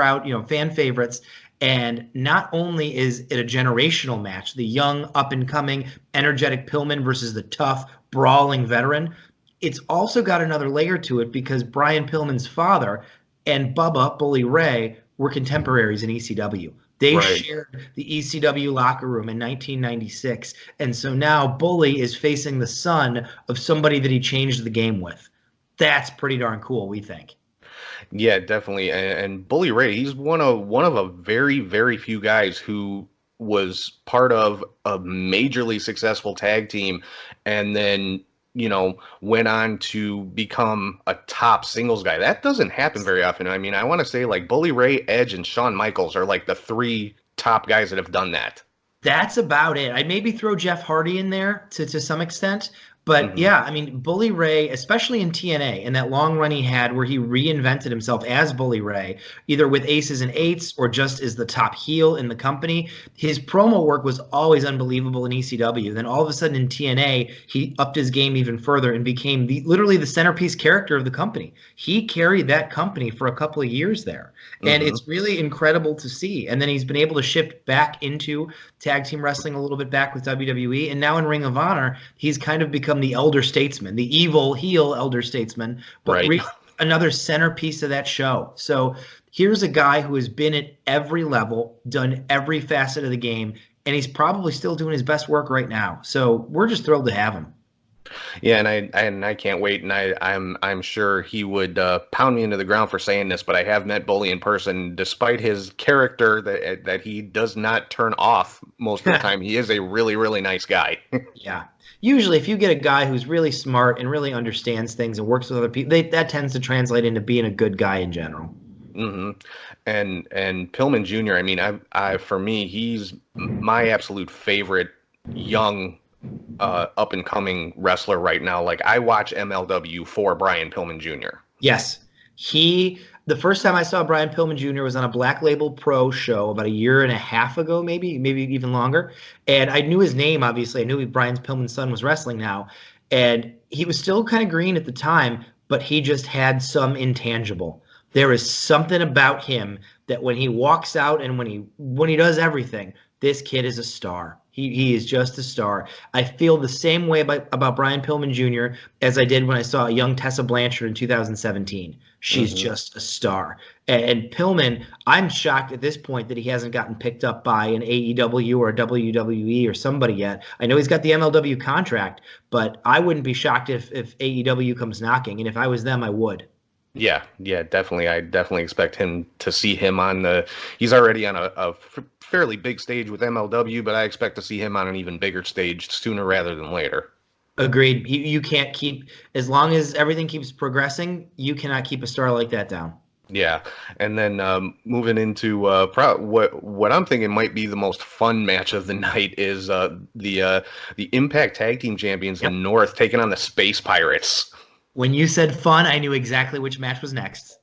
fan favorites. And not only is it a generational match, the young, up-and-coming, energetic Pillman versus the tough, brawling veteran, it's also got another layer to it because Brian Pillman's father and Bubba, Bully Ray, were contemporaries in ECW. They shared the ECW locker room in 1996. And so now Bully is facing the son of somebody that he changed the game with. That's pretty darn cool, we think. Yeah, definitely. And Bully Ray, he's one of a very, very few guys who was part of a majorly successful tag team and then, went on to become a top singles guy. That doesn't happen very often. I mean, I want to say like Bully Ray, Edge, and Shawn Michaels are like the three top guys that have done that. That's about it. I'd maybe throw Jeff Hardy in there to some extent. But yeah, I mean, Bully Ray, especially in TNA, and that long run he had where he reinvented himself as Bully Ray, either with aces and eights or just as the top heel in the company, his promo work was always unbelievable in ECW. Then all of a sudden in TNA, he upped his game even further and became literally the centerpiece character of the company. He carried that company for a couple of years there. And it's really incredible to see. And then he's been able to shift back into tag team wrestling a little bit back with WWE. And now in Ring of Honor, he's kind of become the elder statesman, the evil heel elder statesman, but another centerpiece of that show. So here's a guy who has been at every level, done every facet of the game, and he's probably still doing his best work right now. So we're just thrilled to have him. Yeah, and I can't wait, and I'm sure he would pound me into the ground for saying this, but I have met Bully in person. Despite his character that he does not turn off most of the time, he is a really, really nice guy. Yeah. Usually, if you get a guy who's really smart and really understands things and works with other people, that tends to translate into being a good guy in general. And Pillman Jr., I mean, I for me, he's my absolute favorite young up and coming wrestler right now. Like, I watch MLW for Brian Pillman Jr. Yes. The first time I saw Brian Pillman Jr. was on a Black Label Pro show about a year and a half ago, maybe even longer. And I knew his name, obviously. I knew Brian Pillman's son was wrestling now. And he was still kind of green at the time, but he just had some intangible. There is something about him that when he walks out and when he does everything, this kid is a star. He is just a star. I feel the same way about Brian Pillman Jr. as I did when I saw a young Tessa Blanchard in 2017. She's just a star. And Pillman, I'm shocked at this point that he hasn't gotten picked up by an AEW or a WWE or somebody yet. I know he's got the MLW contract, but I wouldn't be shocked if AEW comes knocking. And if I was them, I would. Yeah, definitely. I definitely expect him to see him on he's already on a fairly big stage with MLW, but I expect to see him on an even bigger stage sooner rather than later. Agreed. You can't keep, as long as everything keeps progressing, you cannot keep a star like that down. Yeah, and then moving into what I'm thinking might be the most fun match of the night is the Impact Tag Team Champions, the North, taking on the Space Pirates. When you said fun, I knew exactly which match was next.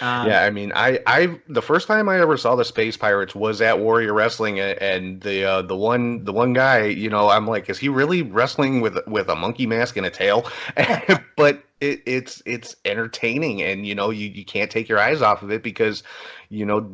Yeah, I mean, I the first time I ever saw the Space Pirates was at Warrior Wrestling, and the one guy, you know, I'm like, is he really wrestling with a monkey mask and a tail? But it's entertaining, and you know, you can't take your eyes off of it because, you know,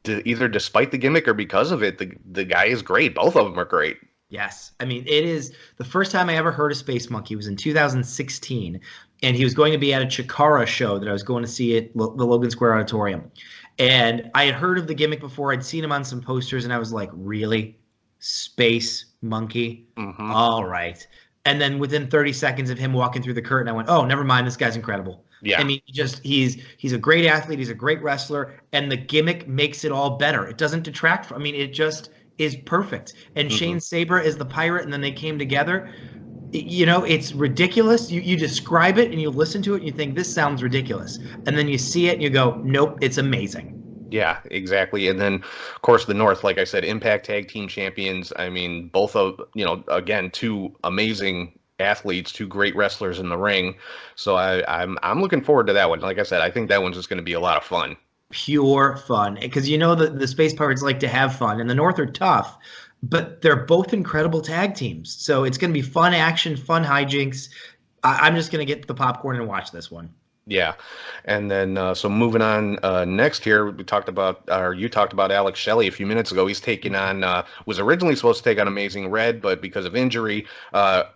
either despite the gimmick or because of it, the guy is great. Both of them are great. Yes. I mean, it is the first time I ever heard of Space Monkey was in 2016, and he was going to be at a Chikara show that I was going to see at the Logan Square Auditorium. And I had heard of the gimmick before. I'd seen him on some posters, and I was like, really? Space Monkey? Mm-hmm. All right. And then within 30 seconds of him walking through the curtain, I went, oh, never mind. This guy's incredible. Yeah. I mean, he's a great athlete. He's a great wrestler. And the gimmick makes it all better. It doesn't detract from, I mean, it just is perfect. And Shane Saber is the pirate, and then they came together. You know, it's ridiculous. You describe it and you listen to it and you think this sounds ridiculous. And then you see it and you go, nope, it's amazing. Yeah, exactly. And then, of course, the North, like I said, Impact Tag Team Champions. I mean, both of, you know, again, two amazing athletes, two great wrestlers in the ring. So I'm looking forward to that one. Like I said, I think that one's just going to be a lot of fun. Pure fun, because you know the Space Pirates like to have fun, and the North are tough, but they're both incredible tag teams. So it's going to be fun action, fun hijinks. I'm just going to get the popcorn and watch this one. Yeah, and then so moving on next here, you talked about Alex Shelley a few minutes ago. He's taking on was originally supposed to take on Amazing Red, but because of injury,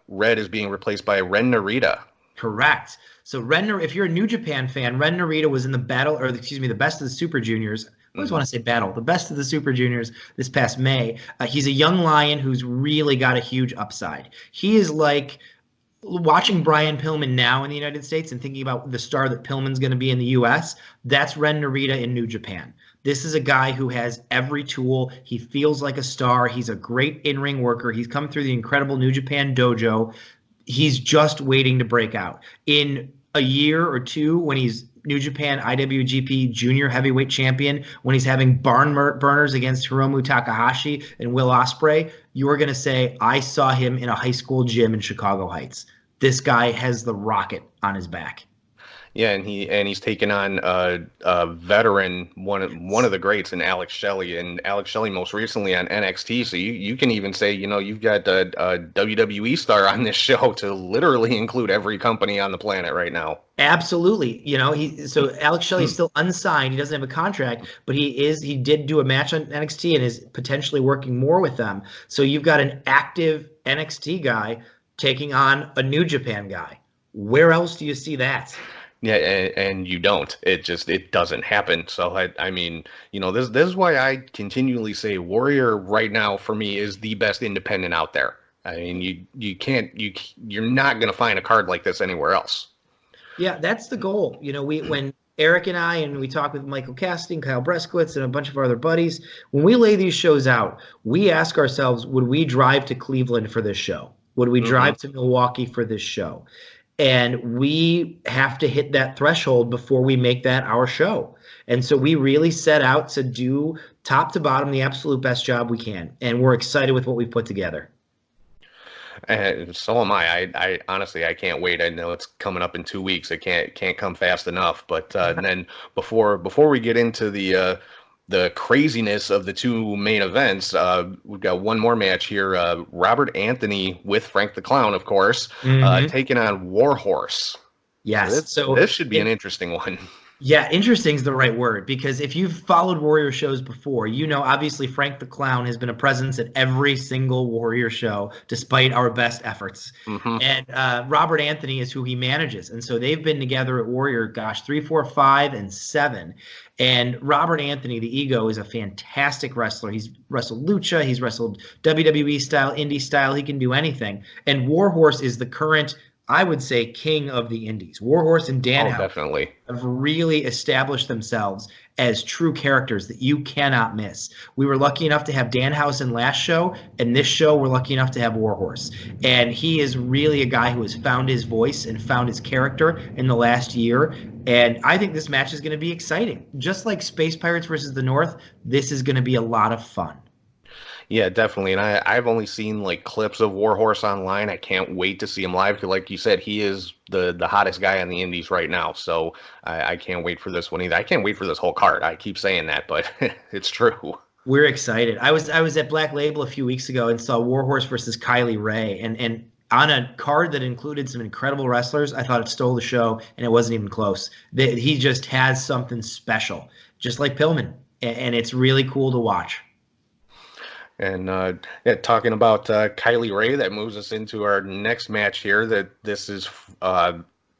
Red is being replaced by Ren Narita. Correct. So if you're a New Japan fan, Ren Narita was in the the Best of the Super Juniors. I always want to say battle. The Best of the Super Juniors this past May. He's a young lion who's really got a huge upside. He is like watching Brian Pillman now in the United States and thinking about the star that Pillman's going to be in the U.S. That's Ren Narita in New Japan. This is a guy who has every tool. He feels like a star. He's a great in-ring worker. He's come through the incredible New Japan dojo. He's just waiting to break out. In a year or two, when he's New Japan IWGP Junior Heavyweight Champion, when he's having barn burners against Hiromu Takahashi and Will Ospreay, you're going to say, I saw him in a high school gym in Chicago Heights. This guy has the rocket on his back. Yeah, and he's taken on a veteran, one of the greats, in Alex Shelley, and Alex Shelley most recently on NXT. So you can even say, you know, you've got a WWE star on this show to literally include every company on the planet right now. Absolutely. You know, so Alex Shelley is still unsigned. He doesn't have a contract, but he did do a match on NXT and is potentially working more with them. So you've got an active NXT guy taking on a New Japan guy. Where else do you see that? Yeah, and you don't. It doesn't happen. So I mean, you know, this is why I continually say Warrior right now for me is the best independent out there. I mean, you're not going to find a card like this anywhere else. Yeah, that's the goal. You know, when Eric and we talk with Michael Casting, Kyle Breskowitz, and a bunch of our other buddies, when we lay these shows out, we ask ourselves, would we drive to Cleveland for this show? Would we drive to Milwaukee for this show? And we have to hit that threshold before we make that our show. And so we really set out to do top to bottom the absolute best job we can. And we're excited with what we've put together. And so am I. I honestly, I can't wait. I know it's coming up in 2 weeks. It can't come fast enough. But and then before we get into the craziness of the two main events, we've got one more match here. Robert Anthony with Frank the Clown, of course, taking on Warhorse. Yes. So this should be an interesting one. Yeah, interesting is the right word, because if you've followed Warrior shows before, you know obviously Frank the Clown has been a presence at every single Warrior show, despite our best efforts. And Robert Anthony is who he manages. And so they've been together at Warrior, 3, 4, 5, and 7. And Robert Anthony, the Ego, is a fantastic wrestler. He's wrestled Lucha. He's wrestled WWE style, indie style. He can do anything. And Warhorse is the current I would say king of the indies. Warhorse and Oh, Danhausen definitely. have really established themselves as true characters that you cannot miss. We were lucky enough to have Danhausen last show, and this show we're lucky enough to have Warhorse. And he is really a guy who has found his voice and found his character in the last year. And I think this match is going to be exciting. Just like Space Pirates versus the North, this is going to be a lot of fun. Yeah, definitely. And I've only seen like clips of Warhorse online. I can't wait to see him live because, like you said, he is the hottest guy on the indies right now. So I can't wait for this one either. I can't wait for this whole card. I keep saying that, but it's true. We're excited. I was at Black Label a few weeks ago and saw Warhorse versus Kylie Ray, and on a card that included some incredible wrestlers, I thought it stole the show, and it wasn't even close. He just has something special, just like Pillman, and it's really cool to watch. And yeah, talking about Kylie Ray, that moves us into our next match here. That this is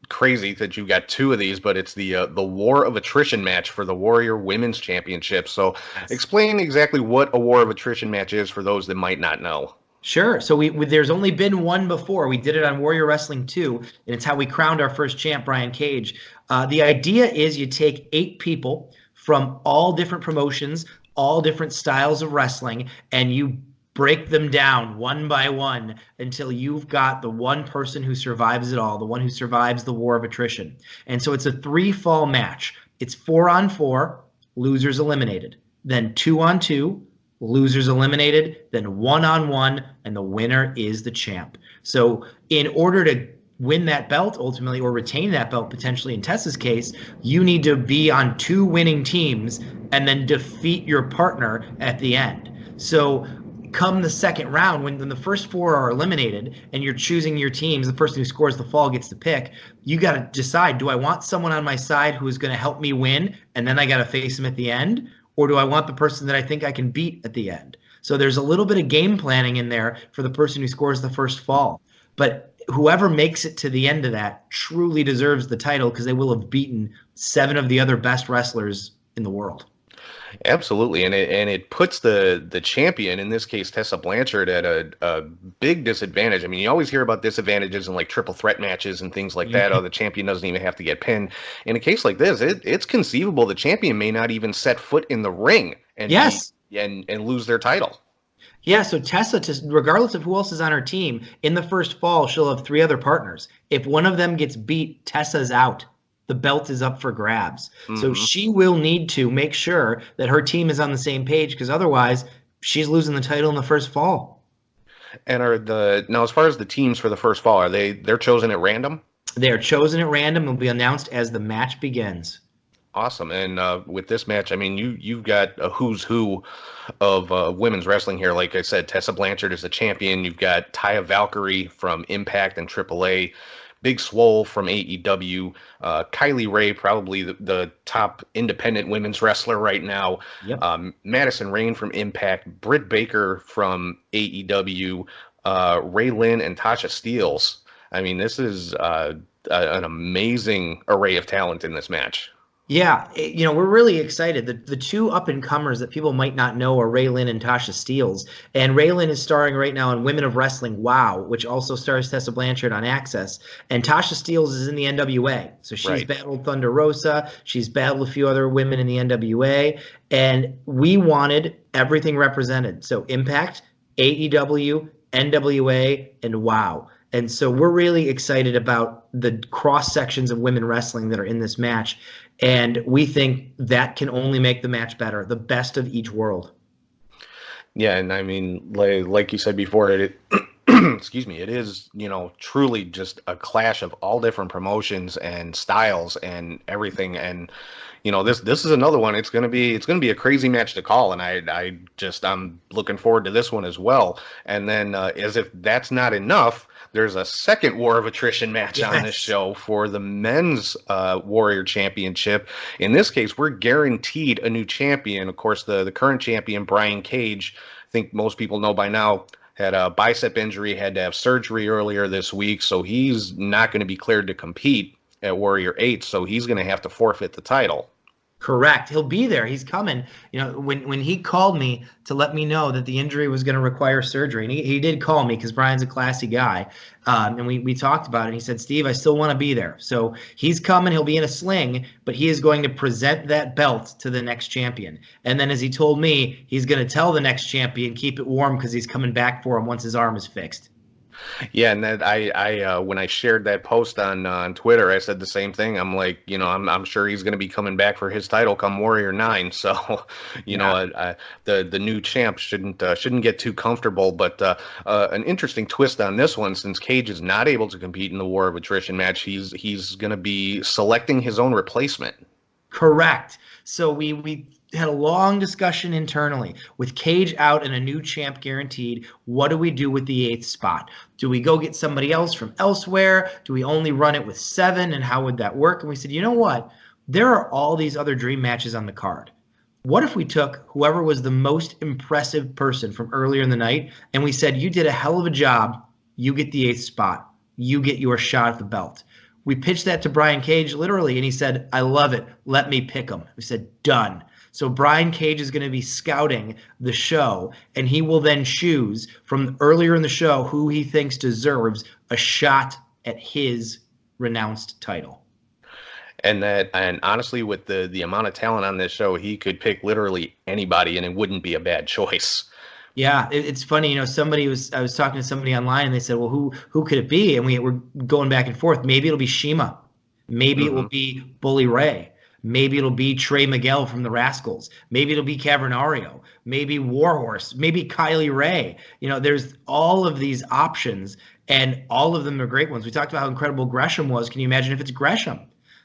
crazy that you got two of these, but it's the War of Attrition match for the Warrior Women's Championship. So, explain exactly what a War of Attrition match is for those that might not know. Sure. So there's only been one before. We did it on Warrior Wrestling 2, and it's how we crowned our first champ, Brian Cage. The idea is you take 8 people from all different promotions, all different styles of wrestling, and you break them down one by one until you've got the one person who survives it all, the one who survives the War of Attrition. And so it's a 3-fall match. It's 4-on-4, losers eliminated. Then 2-on-2, losers eliminated. Then 1-on-1, and the winner is the champ. So in order to win that belt ultimately, or retain that belt potentially in Tessa's case, you need to be on 2 winning teams and then defeat your partner at the end. So come the second round, when the first 4 are eliminated and you're choosing your teams, the person who scores the fall gets to pick. You got to decide, do I want someone on my side who is going to help me win, and then I got to face him at the end? Or do I want the person that I think I can beat at the end? So there's a little bit of game planning in there for the person who scores the first fall. But whoever makes it to the end of that truly deserves the title, because they will have beaten 7 of the other best wrestlers in the world. Absolutely, and it puts the champion, in this case Tessa Blanchard, at a big disadvantage. I mean, you always hear about disadvantages in like triple threat matches and things like that. Oh, the champion doesn't even have to get pinned. In a case like this, it's conceivable the champion may not even set foot in the ring and and lose their title. Yeah, so Tessa, regardless of who else is on her team, in the first fall, she'll have 3 other partners. If one of them gets beat, Tessa's out. The belt is up for grabs. Mm-hmm. So she will need to make sure that her team is on the same page, because otherwise she's losing the title in the first fall. And now as far as the teams for the first fall, they're chosen at random? They're chosen at random and will be announced as the match begins. Awesome. And with this match, I mean, you've got a who's who of women's wrestling here. Like I said, Tessa Blanchard is the champion. You've got Taya Valkyrie from Impact and AAA. Big Swole from AEW, Kylie Ray, probably the top independent women's wrestler right now, yep. Madison Rayne from Impact, Britt Baker from AEW, Ray Lynn, and Tasha Steelz. I mean, this is an amazing array of talent in this match. Yeah, we're really excited. The 2 up-and-comers that people might not know are Ray Lynn and Tasha Steelz. And Ray Lynn is starring right now in Women of Wrestling WOW, which also stars Tessa Blanchard on Access. And Tasha Steelz is in the NWA. So she's battled Thunder Rosa. She's battled a few other women in the NWA. And we wanted everything represented. So Impact, AEW, NWA, and WOW. And so we're really excited about the cross sections of women wrestling that are in this match. And we think that can only make the match better, the best of each world. Yeah, and I mean, like you said before, it excuse me, it is, truly just a clash of all different promotions and styles and everything. And this is another one. It's gonna be a crazy match to call, and I'm looking forward to this one as well. And then as if that's not enough, there's a second War of Attrition match on this show for the men's Warrior Championship. In this case, we're guaranteed a new champion. Of course, the current champion, Brian Cage, I think most people know by now, had a bicep injury, had to have surgery earlier this week, so he's not going to be cleared to compete at Warrior 8, so he's going to have to forfeit the title. Correct. He'll be there. He's coming. You know, when he called me to let me know that the injury was going to require surgery, and he did call me because Brian's a classy guy, and we talked about it. And he said, Steve, I still want to be there. So he's coming. He'll be in a sling, but he is going to present that belt to the next champion. And then, as he told me, he's going to tell the next champion, keep it warm because he's coming back for him once his arm is fixed. Yeah, and that I when I shared that post on Twitter, I said the same thing. I'm like, I'm sure he's going to be coming back for his title come Warrior 9. So, the new champ shouldn't get too comfortable. But an interesting twist on this one, since Cage is not able to compete in the War of Attrition match, he's going to be selecting his own replacement. Correct. So we had a long discussion internally with Cage out and a new champ guaranteed. What do we do with the 8th spot? Do we go get somebody else from elsewhere? Do we only run it with 7? And how would that work? And we said, you know what? There are all these other dream matches on the card. What if we took whoever was the most impressive person from earlier in the night and we said, you did a hell of a job. You get the 8th spot. You get your shot at the belt. We pitched that to Brian Cage literally, and he said, I love it. Let me pick him. We said, done. So Brian Cage is going to be scouting the show, and he will then choose from earlier in the show who he thinks deserves a shot at his renounced title. And honestly, with the amount of talent on this show, he could pick literally anybody, and it wouldn't be a bad choice. Yeah, it's funny. I was talking to somebody online, and they said, well, who could it be? And we were going back and forth. Maybe it'll be Shima. Maybe it will be Bully Ray. Maybe it'll be Trey Miguel from the Rascals. Maybe it'll be Cavern REO. Maybe Warhorse. Maybe Kylie Ray. There's all of these options, and all of them are great ones. We talked about how incredible Gresham was. Can you imagine if it's Gresham?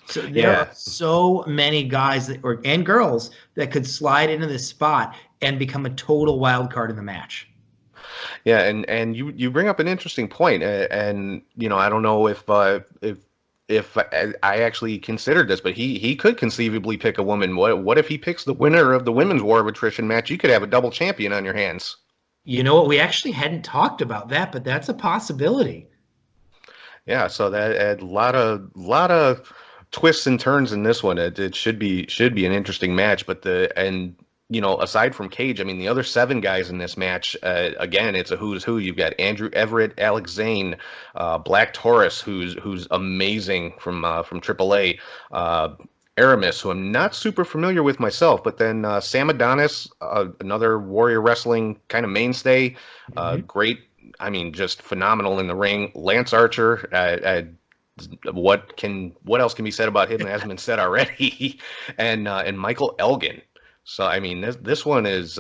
So there are so many guys and girls that could slide into this spot and become a total wild card in the match. Yeah, and you bring up an interesting point, and I don't know if I actually considered this, but he could conceivably pick a woman. What if he picks the winner of the Women's War of Attrition match? You could have a double champion on your hands. You know what? We actually hadn't talked about that, but that's a possibility. Yeah, so that a lot of twists and turns in this one. It should be an interesting match, but aside from Cage, I mean, the other 7 guys in this match, again, it's a who's who. You've got Andrew Everett, Alex Zane, Black Taurus, who's amazing from AAA, Aramis, who I'm not super familiar with myself, but then Sam Adonis, another Warrior Wrestling kind of mainstay, great. I mean, just phenomenal in the ring. Lance Archer. What else can be said about him that hasn't been said already? and Michael Elgin. So I mean, this one is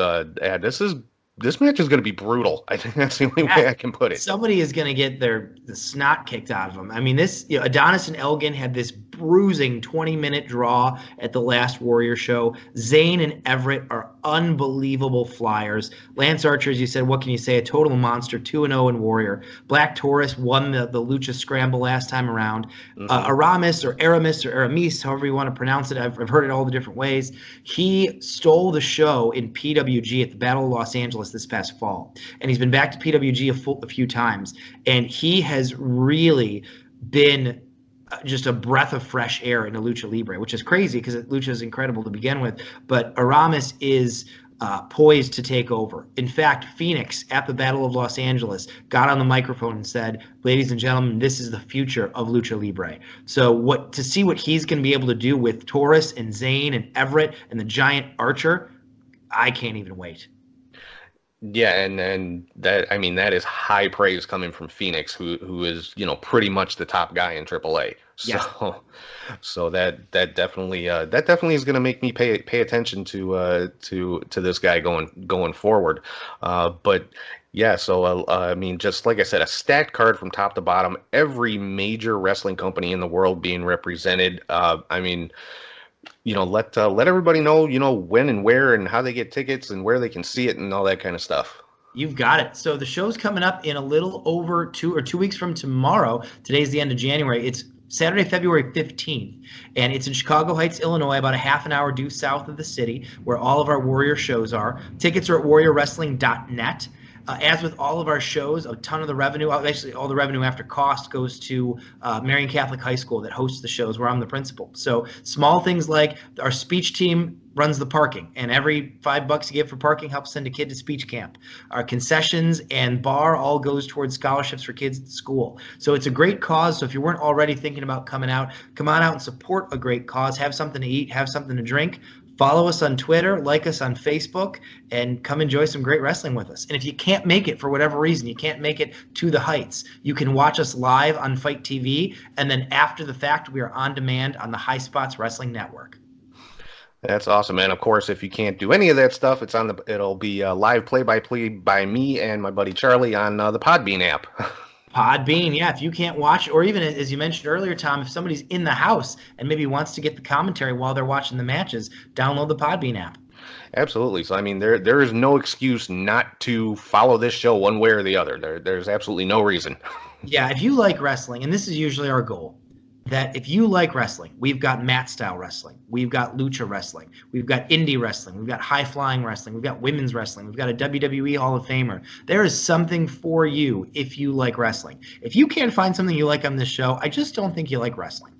this match is going to be brutal. I think that's the only way I can put it. Somebody is going to get the snot kicked out of them. I mean, Adonis and Elgin had this bruising 20-minute draw at the last Warrior show. Zane and Everett are unbelievable flyers. Lance Archer, as you said, what can you say? A total monster, 2-0 in Warrior. Black Taurus won the Lucha Scramble last time around. Aramis or Aramis, however you want to pronounce it. I've heard it all the different ways. He stole the show in PWG at the Battle of Los Angeles this past fall. And he's been back to PWG a few times. And he has really been just a breath of fresh air in a Lucha Libre, which is crazy because Lucha is incredible to begin with. But Aramis is poised to take over. In fact, Phoenix at the Battle of Los Angeles got on the microphone and said, ladies and gentlemen, this is the future of Lucha Libre. So to see what he's going to be able to do with Taurus and Zane and Everett and the Giant Archer, I can't even wait. Yeah, and that, I mean, that is high praise coming from Phoenix, who is, pretty much the top guy in AAA. So, yes. So that definitely is going to make me pay attention to this guy going forward. But yeah, so I mean, just like I said, a stacked card from top to bottom. Every major wrestling company in the world being represented. I mean, let everybody know, when and where and how they get tickets and where they can see it and all that kind of stuff. You've got it. So the show's coming up in a little over 2 weeks from tomorrow. Today's the end of January. It's Saturday, February 15th, and it's in Chicago Heights, Illinois, about a half an hour due south of the city, where all of our Warrior shows are. Tickets are at warriorwrestling.net. As with all of our shows, a ton of the revenue, actually all the revenue after cost, goes to Marian Catholic High School that hosts the shows where I'm the principal. So small things like our speech team runs the parking, and every $5 you give for parking helps send a kid to speech camp. Our concessions and bar all goes towards scholarships for kids at school. So it's a great cause. So if you weren't already thinking about coming out, come on out and support a great cause. Have something to eat, have something to drink. Follow us on Twitter, like us on Facebook, and come enjoy some great wrestling with us. And if you can't make it for whatever reason, you can't make it to the Heights, you can watch us live on Fight TV, and then after the fact, we are on demand on the High Spots Wrestling Network. That's awesome, man. Of course, if you can't do any of that stuff, it'll be live play-by-play by me and my buddy Charlie on the Podbean app. Podbean, yeah. If you can't watch, or even as you mentioned earlier, Tom, if somebody's in the house and maybe wants to get the commentary while they're watching the matches, download the Podbean app. Absolutely. So, I mean, there is no excuse not to follow this show one way or the other. There's absolutely no reason. Yeah, if you like wrestling, and this is usually our goal, that if you like wrestling, we've got mat style wrestling, we've got lucha wrestling, we've got indie wrestling, we've got high flying wrestling, we've got women's wrestling, we've got a WWE Hall of Famer. There is something for you if you like wrestling. If you can't find something you like on this show, I just don't think you like wrestling.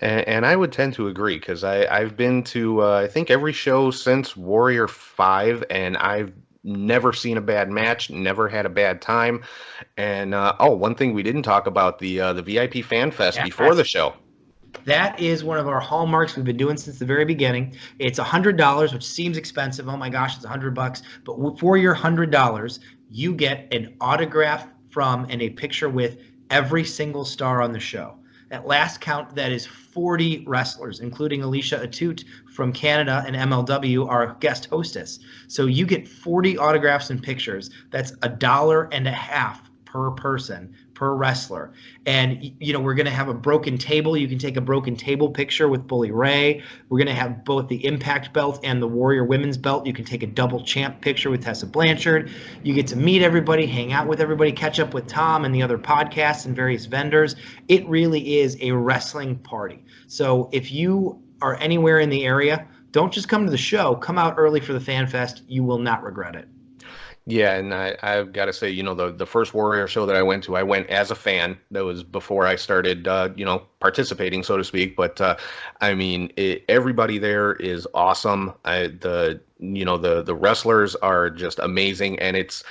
And I would tend to agree, because I've been to, I think, every show since Warrior 5, and I've never seen a bad match, never had a bad time. And one thing we didn't talk about, the VIP Fan Fest before the show. That is one of our hallmarks we've been doing since the very beginning. It's $100, which seems expensive. Oh my gosh, it's $100. But for your $100, you get an autograph from and a picture with every single star on the show. At last count, that is 40 wrestlers, including Alicia Atut from Canada and MLW, our guest hostess. So you get 40 autographs and pictures. That's $1.50 per person, per wrestler. And, you know, we're going to have a broken table. You can take a broken table picture with Kylie Ray. We're going to have both the Impact belt and the Warrior Women's belt. You can take a double champ picture with Tessa Blanchard. You get to meet everybody, hang out with everybody, catch up with Tom and the other podcasts and various vendors. It really is a wrestling party. So if you are anywhere in the area, don't just come to the show. Come out early for the Fan Fest. You will not regret it. Yeah, and I've got to say, you know, the first Warrior show that I went as a fan. That was before I started, participating, so to speak. But I mean, everybody there is awesome. The wrestlers are just amazing, and it's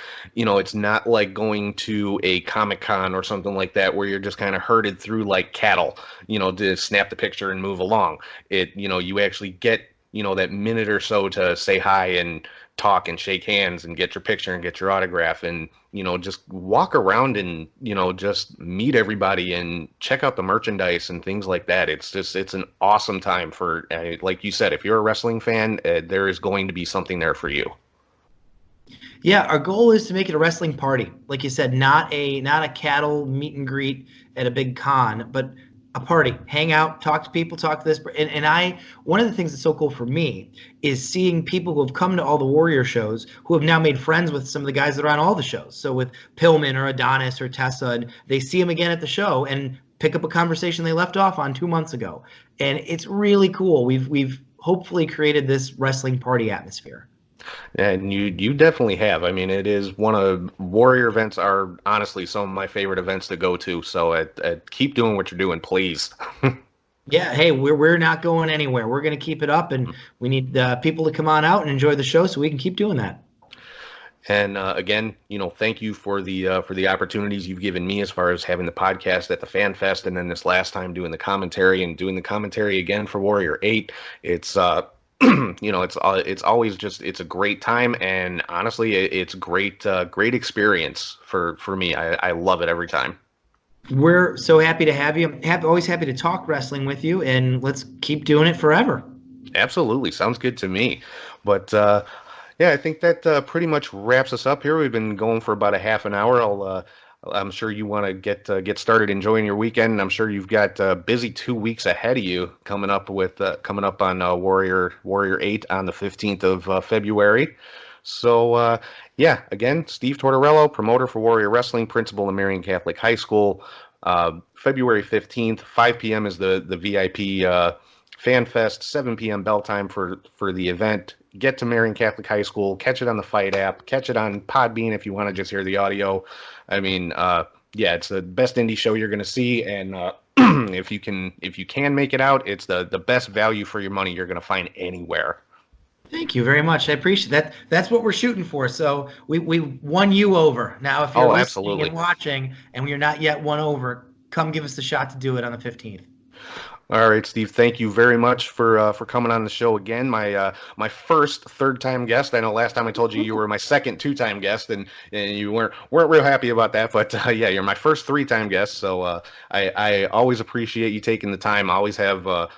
not like going to a Comic-Con or something like that where you're just kind of herded through like cattle, to snap the picture and move along. You actually get that minute or so to say hi and talk and shake hands and get your picture and get your autograph and, just walk around and, just meet everybody and check out the merchandise and things like that. It's an awesome time for, like you said, if you're a wrestling fan, there is going to be something there for you. Yeah, our goal is to make it a wrestling party. Like you said, not a cattle meet and greet at a big con, but a party, hang out, talk to people, talk to this. And one of the things that's so cool for me is seeing people who have come to all the Warrior shows who have now made friends with some of the guys that are on all the shows. So with Pillman or Adonis or Tessa, and they see them again at the show and pick up a conversation they left off on 2 months ago. And it's really cool. We've hopefully created this wrestling party atmosphere. And you definitely have. I mean, it is one of Warrior events are honestly some of my favorite events to go to. So keep doing what you're doing, please. Yeah, hey, we're not going anywhere. We're going to keep it up, and we need people to come on out and enjoy the show so we can keep doing that. And again, thank you for the opportunities you've given me as far as having the podcast at the Fan Fest, and then this last time doing the commentary again for Warrior 8. It's it's always just, it's a great time, and honestly, it's great experience for me. I love it every time. We're so happy to have you. Always happy to talk wrestling with you, and let's keep doing it forever. Absolutely. Sounds good to me. But yeah, I think that pretty much wraps us up here. We've been going for about a half an hour. I'm sure you want to get started enjoying your weekend. I'm sure you've got busy 2 weeks ahead of you coming up on Warrior 8 on the 15th of February. So yeah, again, Steve Tortorello, promoter for Warrior Wrestling, principal in Marian Catholic High School. February 15th, 5 p.m. is the VIP Fan Fest, 7 p.m. bell time for the event. get to Marian Catholic High School, catch it on the Fight app, catch it on Podbean if you want to just hear the audio. I mean, yeah, it's the best indie show you're going to see, and if you can make it out, it's the best value for your money you're going to find anywhere. Thank you very much. I appreciate that. That's what we're shooting for. So we won you over. Now, if you're listening absolutely. and watching and you're not yet won over, come give us the shot to do it on the 15th. All right, Steve. Thank you very much for coming on the show again. My first third-time guest. I know last time I told you were my second two-time guest, and you weren't real happy about that. But yeah, you're my first three-time guest. So I always appreciate you taking the time. I always have a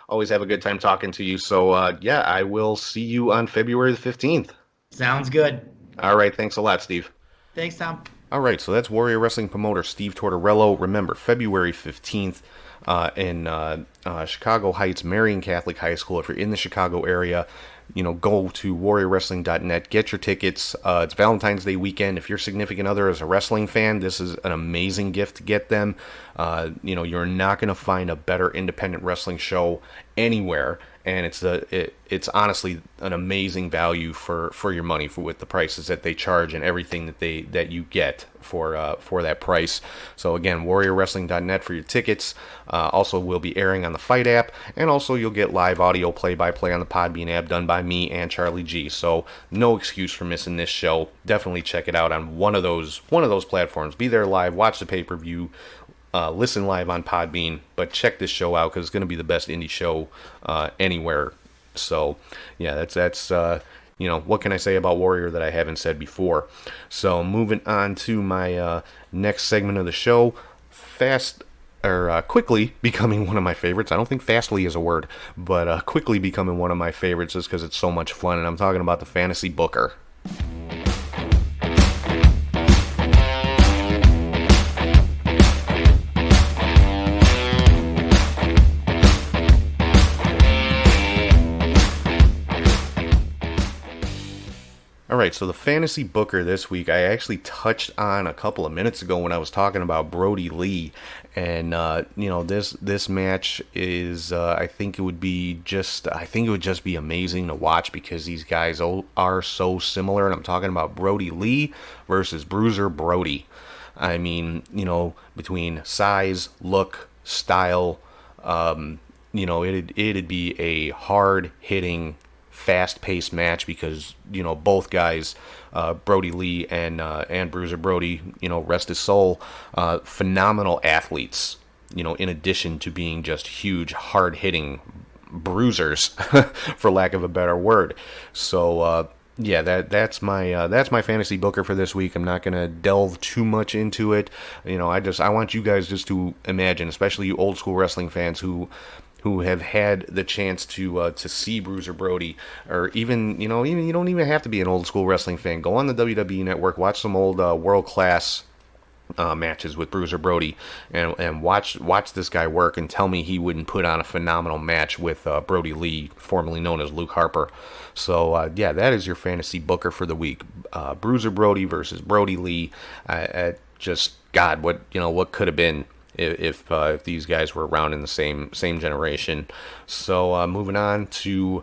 good time talking to you. So yeah, I will see you on February the 15th. Sounds good. All right. Thanks a lot, Steve. Thanks, Tom. All right, so that's Warrior Wrestling promoter Steve Tortorello. Remember, February 15th in Chicago Heights, Marian Catholic High School. If you're in the Chicago area, go to warriorwrestling.net, get your tickets. It's Valentine's Day weekend. If your significant other is a wrestling fan, this is an amazing gift to get them. You're not going to find a better independent wrestling show anywhere, and it's honestly an amazing value for your money with the prices that they charge and everything that you get for that price. So again, warriorwrestling.net for your tickets. Also, we'll be airing on the Fight app, and also you'll get live audio play-by-play on the Podbean app done by me and Charlie G. So no excuse for missing this show. Definitely check it out on one of those platforms. Be there live, watch the pay-per-view. Listen live on Podbean, but check this show out because it's going to be the best indie show anywhere. So, yeah, that's what can I say about Warrior that I haven't said before? So, moving on to my next segment of the show, quickly becoming one of my favorites. I don't think fastly is a word, but quickly becoming one of my favorites just because it's so much fun, and I'm talking about the Fantasy Booker. All right, so the Fantasy Booker this week, I actually touched on a couple of minutes ago when I was talking about Brody Lee, and this match is, I think it would just be amazing to watch because these guys are so similar, and I'm talking about Brody Lee versus Bruiser Brody. I mean, between size, look, style, it'd be a hard hitting, fast-paced match because both guys, Brody Lee and Bruiser Brody, rest his soul, phenomenal athletes. In addition to being just huge, hard-hitting bruisers, for lack of a better word. So yeah, that's my fantasy booker for this week. I'm not gonna delve too much into it. I want you guys just to imagine, especially you old school wrestling fans who have had the chance to see Bruiser Brody, or even you don't even have to be an old school wrestling fan. Go on the WWE Network, watch some old world class matches with Bruiser Brody, and watch this guy work, and tell me he wouldn't put on a phenomenal match with Brody Lee, formerly known as Luke Harper. So yeah, that is your fantasy booker for the week. Bruiser Brody versus Brody Lee. Just God, what could have been if these guys were around in the same generation. So moving on to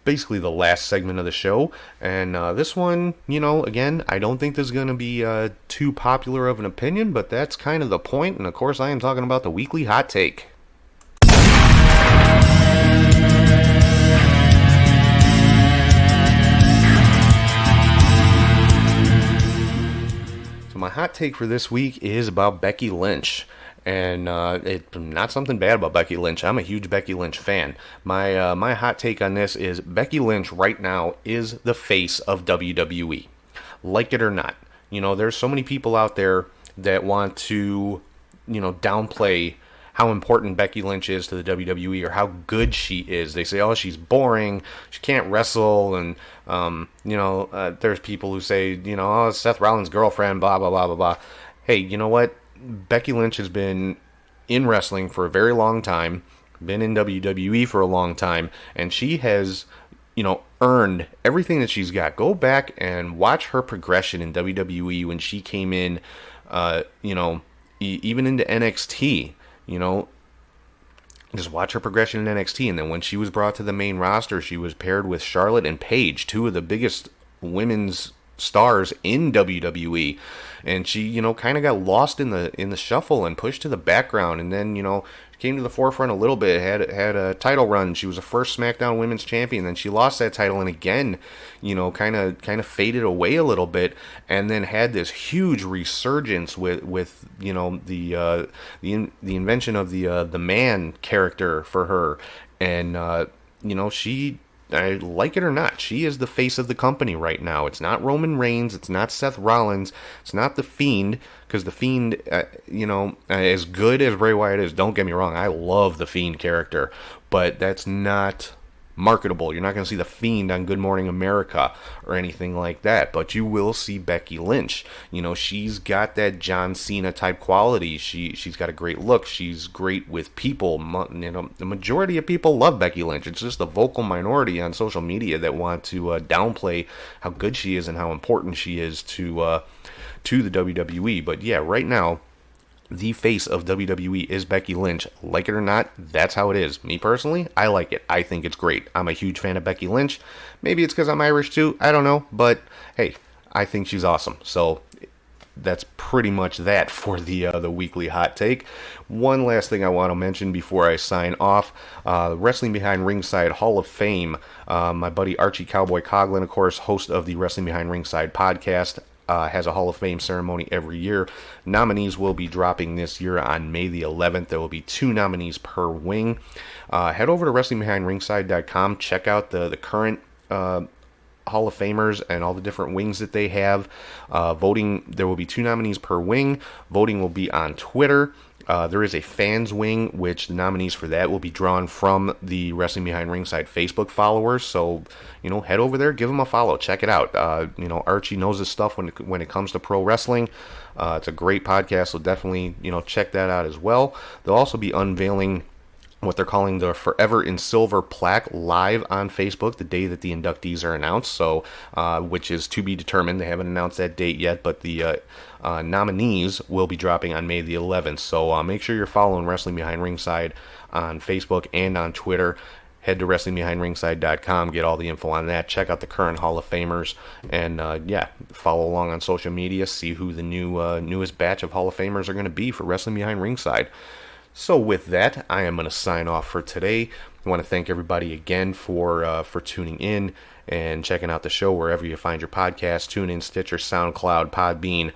basically the last segment of the show, and this one, again, I don't think this is going to be too popular of an opinion, but that's kind of the point, and of course I am talking about the weekly hot take. My hot take for this week is about Becky Lynch, and it's not something bad about Becky Lynch. I'm a huge Becky Lynch fan. My hot take on this is Becky Lynch right now is the face of WWE, like it or not. There's so many people out there that want to, downplay how important Becky Lynch is to the WWE or how good she is. They say, oh, she's boring, she can't wrestle, and there's people who say, oh, Seth Rollins' girlfriend, blah, blah, blah, blah, blah. Hey, you know what? Becky Lynch has been in wrestling for a very long time, been in WWE for a long time, and she has, earned everything that she's got. Go back and watch her progression in WWE when she came in, even into NXT. just watch her progression in NXT. And then when she was brought to the main roster, she was paired with Charlotte and Paige, two of the biggest women's stars in WWE, and she, you know, kind of got lost in the shuffle and pushed to the background, and then, you know, came to the forefront a little bit, had a title run. She was the first SmackDown Women's Champion, then she lost that title, and again, you know, kind of faded away a little bit, and then had this huge resurgence with you know, the invention of the man character for her, and you know, she, I like it or not, she is the face of the company right now. It's not Roman Reigns, it's not Seth Rollins, it's not The Fiend, because The Fiend, you know, as good as Bray Wyatt is, don't get me wrong, I love The Fiend character, but that's not marketable. You're not going to see The Fiend on Good Morning America or anything like that, but you will see Becky Lynch. You know, she's got that John Cena type quality. She's got a great look. She's great with people. You know, the majority of people love Becky Lynch. It's just the vocal minority on social media that want to downplay how good she is and how important she is to the WWE. But yeah, right now, the face of WWE is Becky Lynch. Like it or not, that's how it is. Me personally, I like it. I think it's great. I'm a huge fan of Becky Lynch. Maybe it's because I'm Irish too. I don't know. But hey, I think she's awesome. So that's pretty much that for the weekly hot take. One last thing I want to mention before I sign off. Wrestling Behind Ringside Hall of Fame. My buddy Archie Cowboy Coughlin, of course, host of the Wrestling Behind Ringside podcast, has a Hall of Fame ceremony every year. Nominees will be dropping this year on May the 11th. There will be 2 nominees per wing. Head over to WrestlingBehindRingside.com. Check out the current Hall of Famers and all the different wings that they have. Voting, there will be 2 nominees per wing. Voting will be on Twitter. There is a fans wing, which the nominees for that will be drawn from the Wrestling Behind Ringside Facebook followers. So, you know, head over there, give them a follow, check it out. You know, Archie knows his stuff when it comes to pro wrestling. It's a great podcast, so definitely, you know, check that out as well. They'll also be unveiling what they're calling the Forever in Silver plaque live on Facebook the day that the inductees are announced, so which is to be determined. They haven't announced that date yet, but the nominees will be dropping on May the 11th, so make sure you're following Wrestling Behind Ringside on Facebook and on Twitter. Head to WrestlingBehindRingside.com, get all the info on that, check out the current Hall of Famers, and yeah, follow along on social media, see who the newest batch of Hall of Famers are going to be for Wrestling Behind Ringside. So with that, I am going to sign off for today. I want to thank everybody again for tuning in and checking out the show wherever you find your podcast. TuneIn, Stitcher, SoundCloud, Podbean,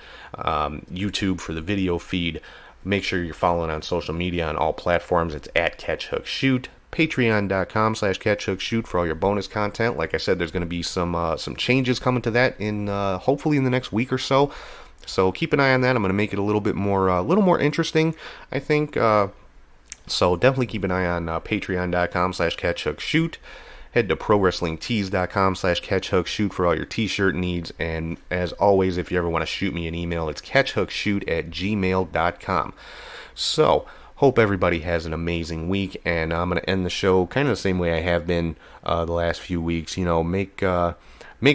YouTube for the video feed. Make sure you're following on social media on all platforms. It's at CatchHookShoot. Patreon.com/CatchHookShoot for all your bonus content. Like I said, there's going to be some changes coming to that in hopefully in the next week or so. So keep an eye on that. I'm going to make it a little more interesting, I think. So definitely keep an eye on Patreon.com/CatchHookShoot. Head to ProWrestlingTees.com/CatchHookShoot for all your t-shirt needs. And as always, if you ever want to shoot me an email, it's CatchHookShoot@gmail.com. So hope everybody has an amazing week, and I'm going to end the show kind of the same way I have been the last few weeks. You know, make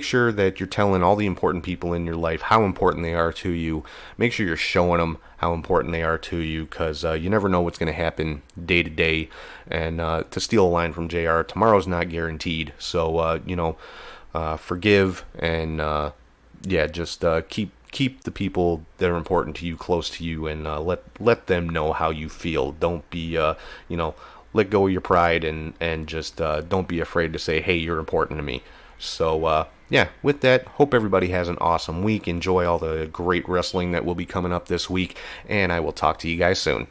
sure that you're telling all the important people in your life how important they are to you. Make sure you're showing them how important they are to you, because you never know what's going to happen day to day. And to steal a line from JR, tomorrow's not guaranteed. So, you know, forgive and, yeah, just keep the people that are important to you close to you, and let them know how you feel. Don't be, you know, let go of your pride, and just don't be afraid to say, hey, you're important to me. So, yeah, with that, hope everybody has an awesome week. Enjoy all the great wrestling that will be coming up this week, and I will talk to you guys soon.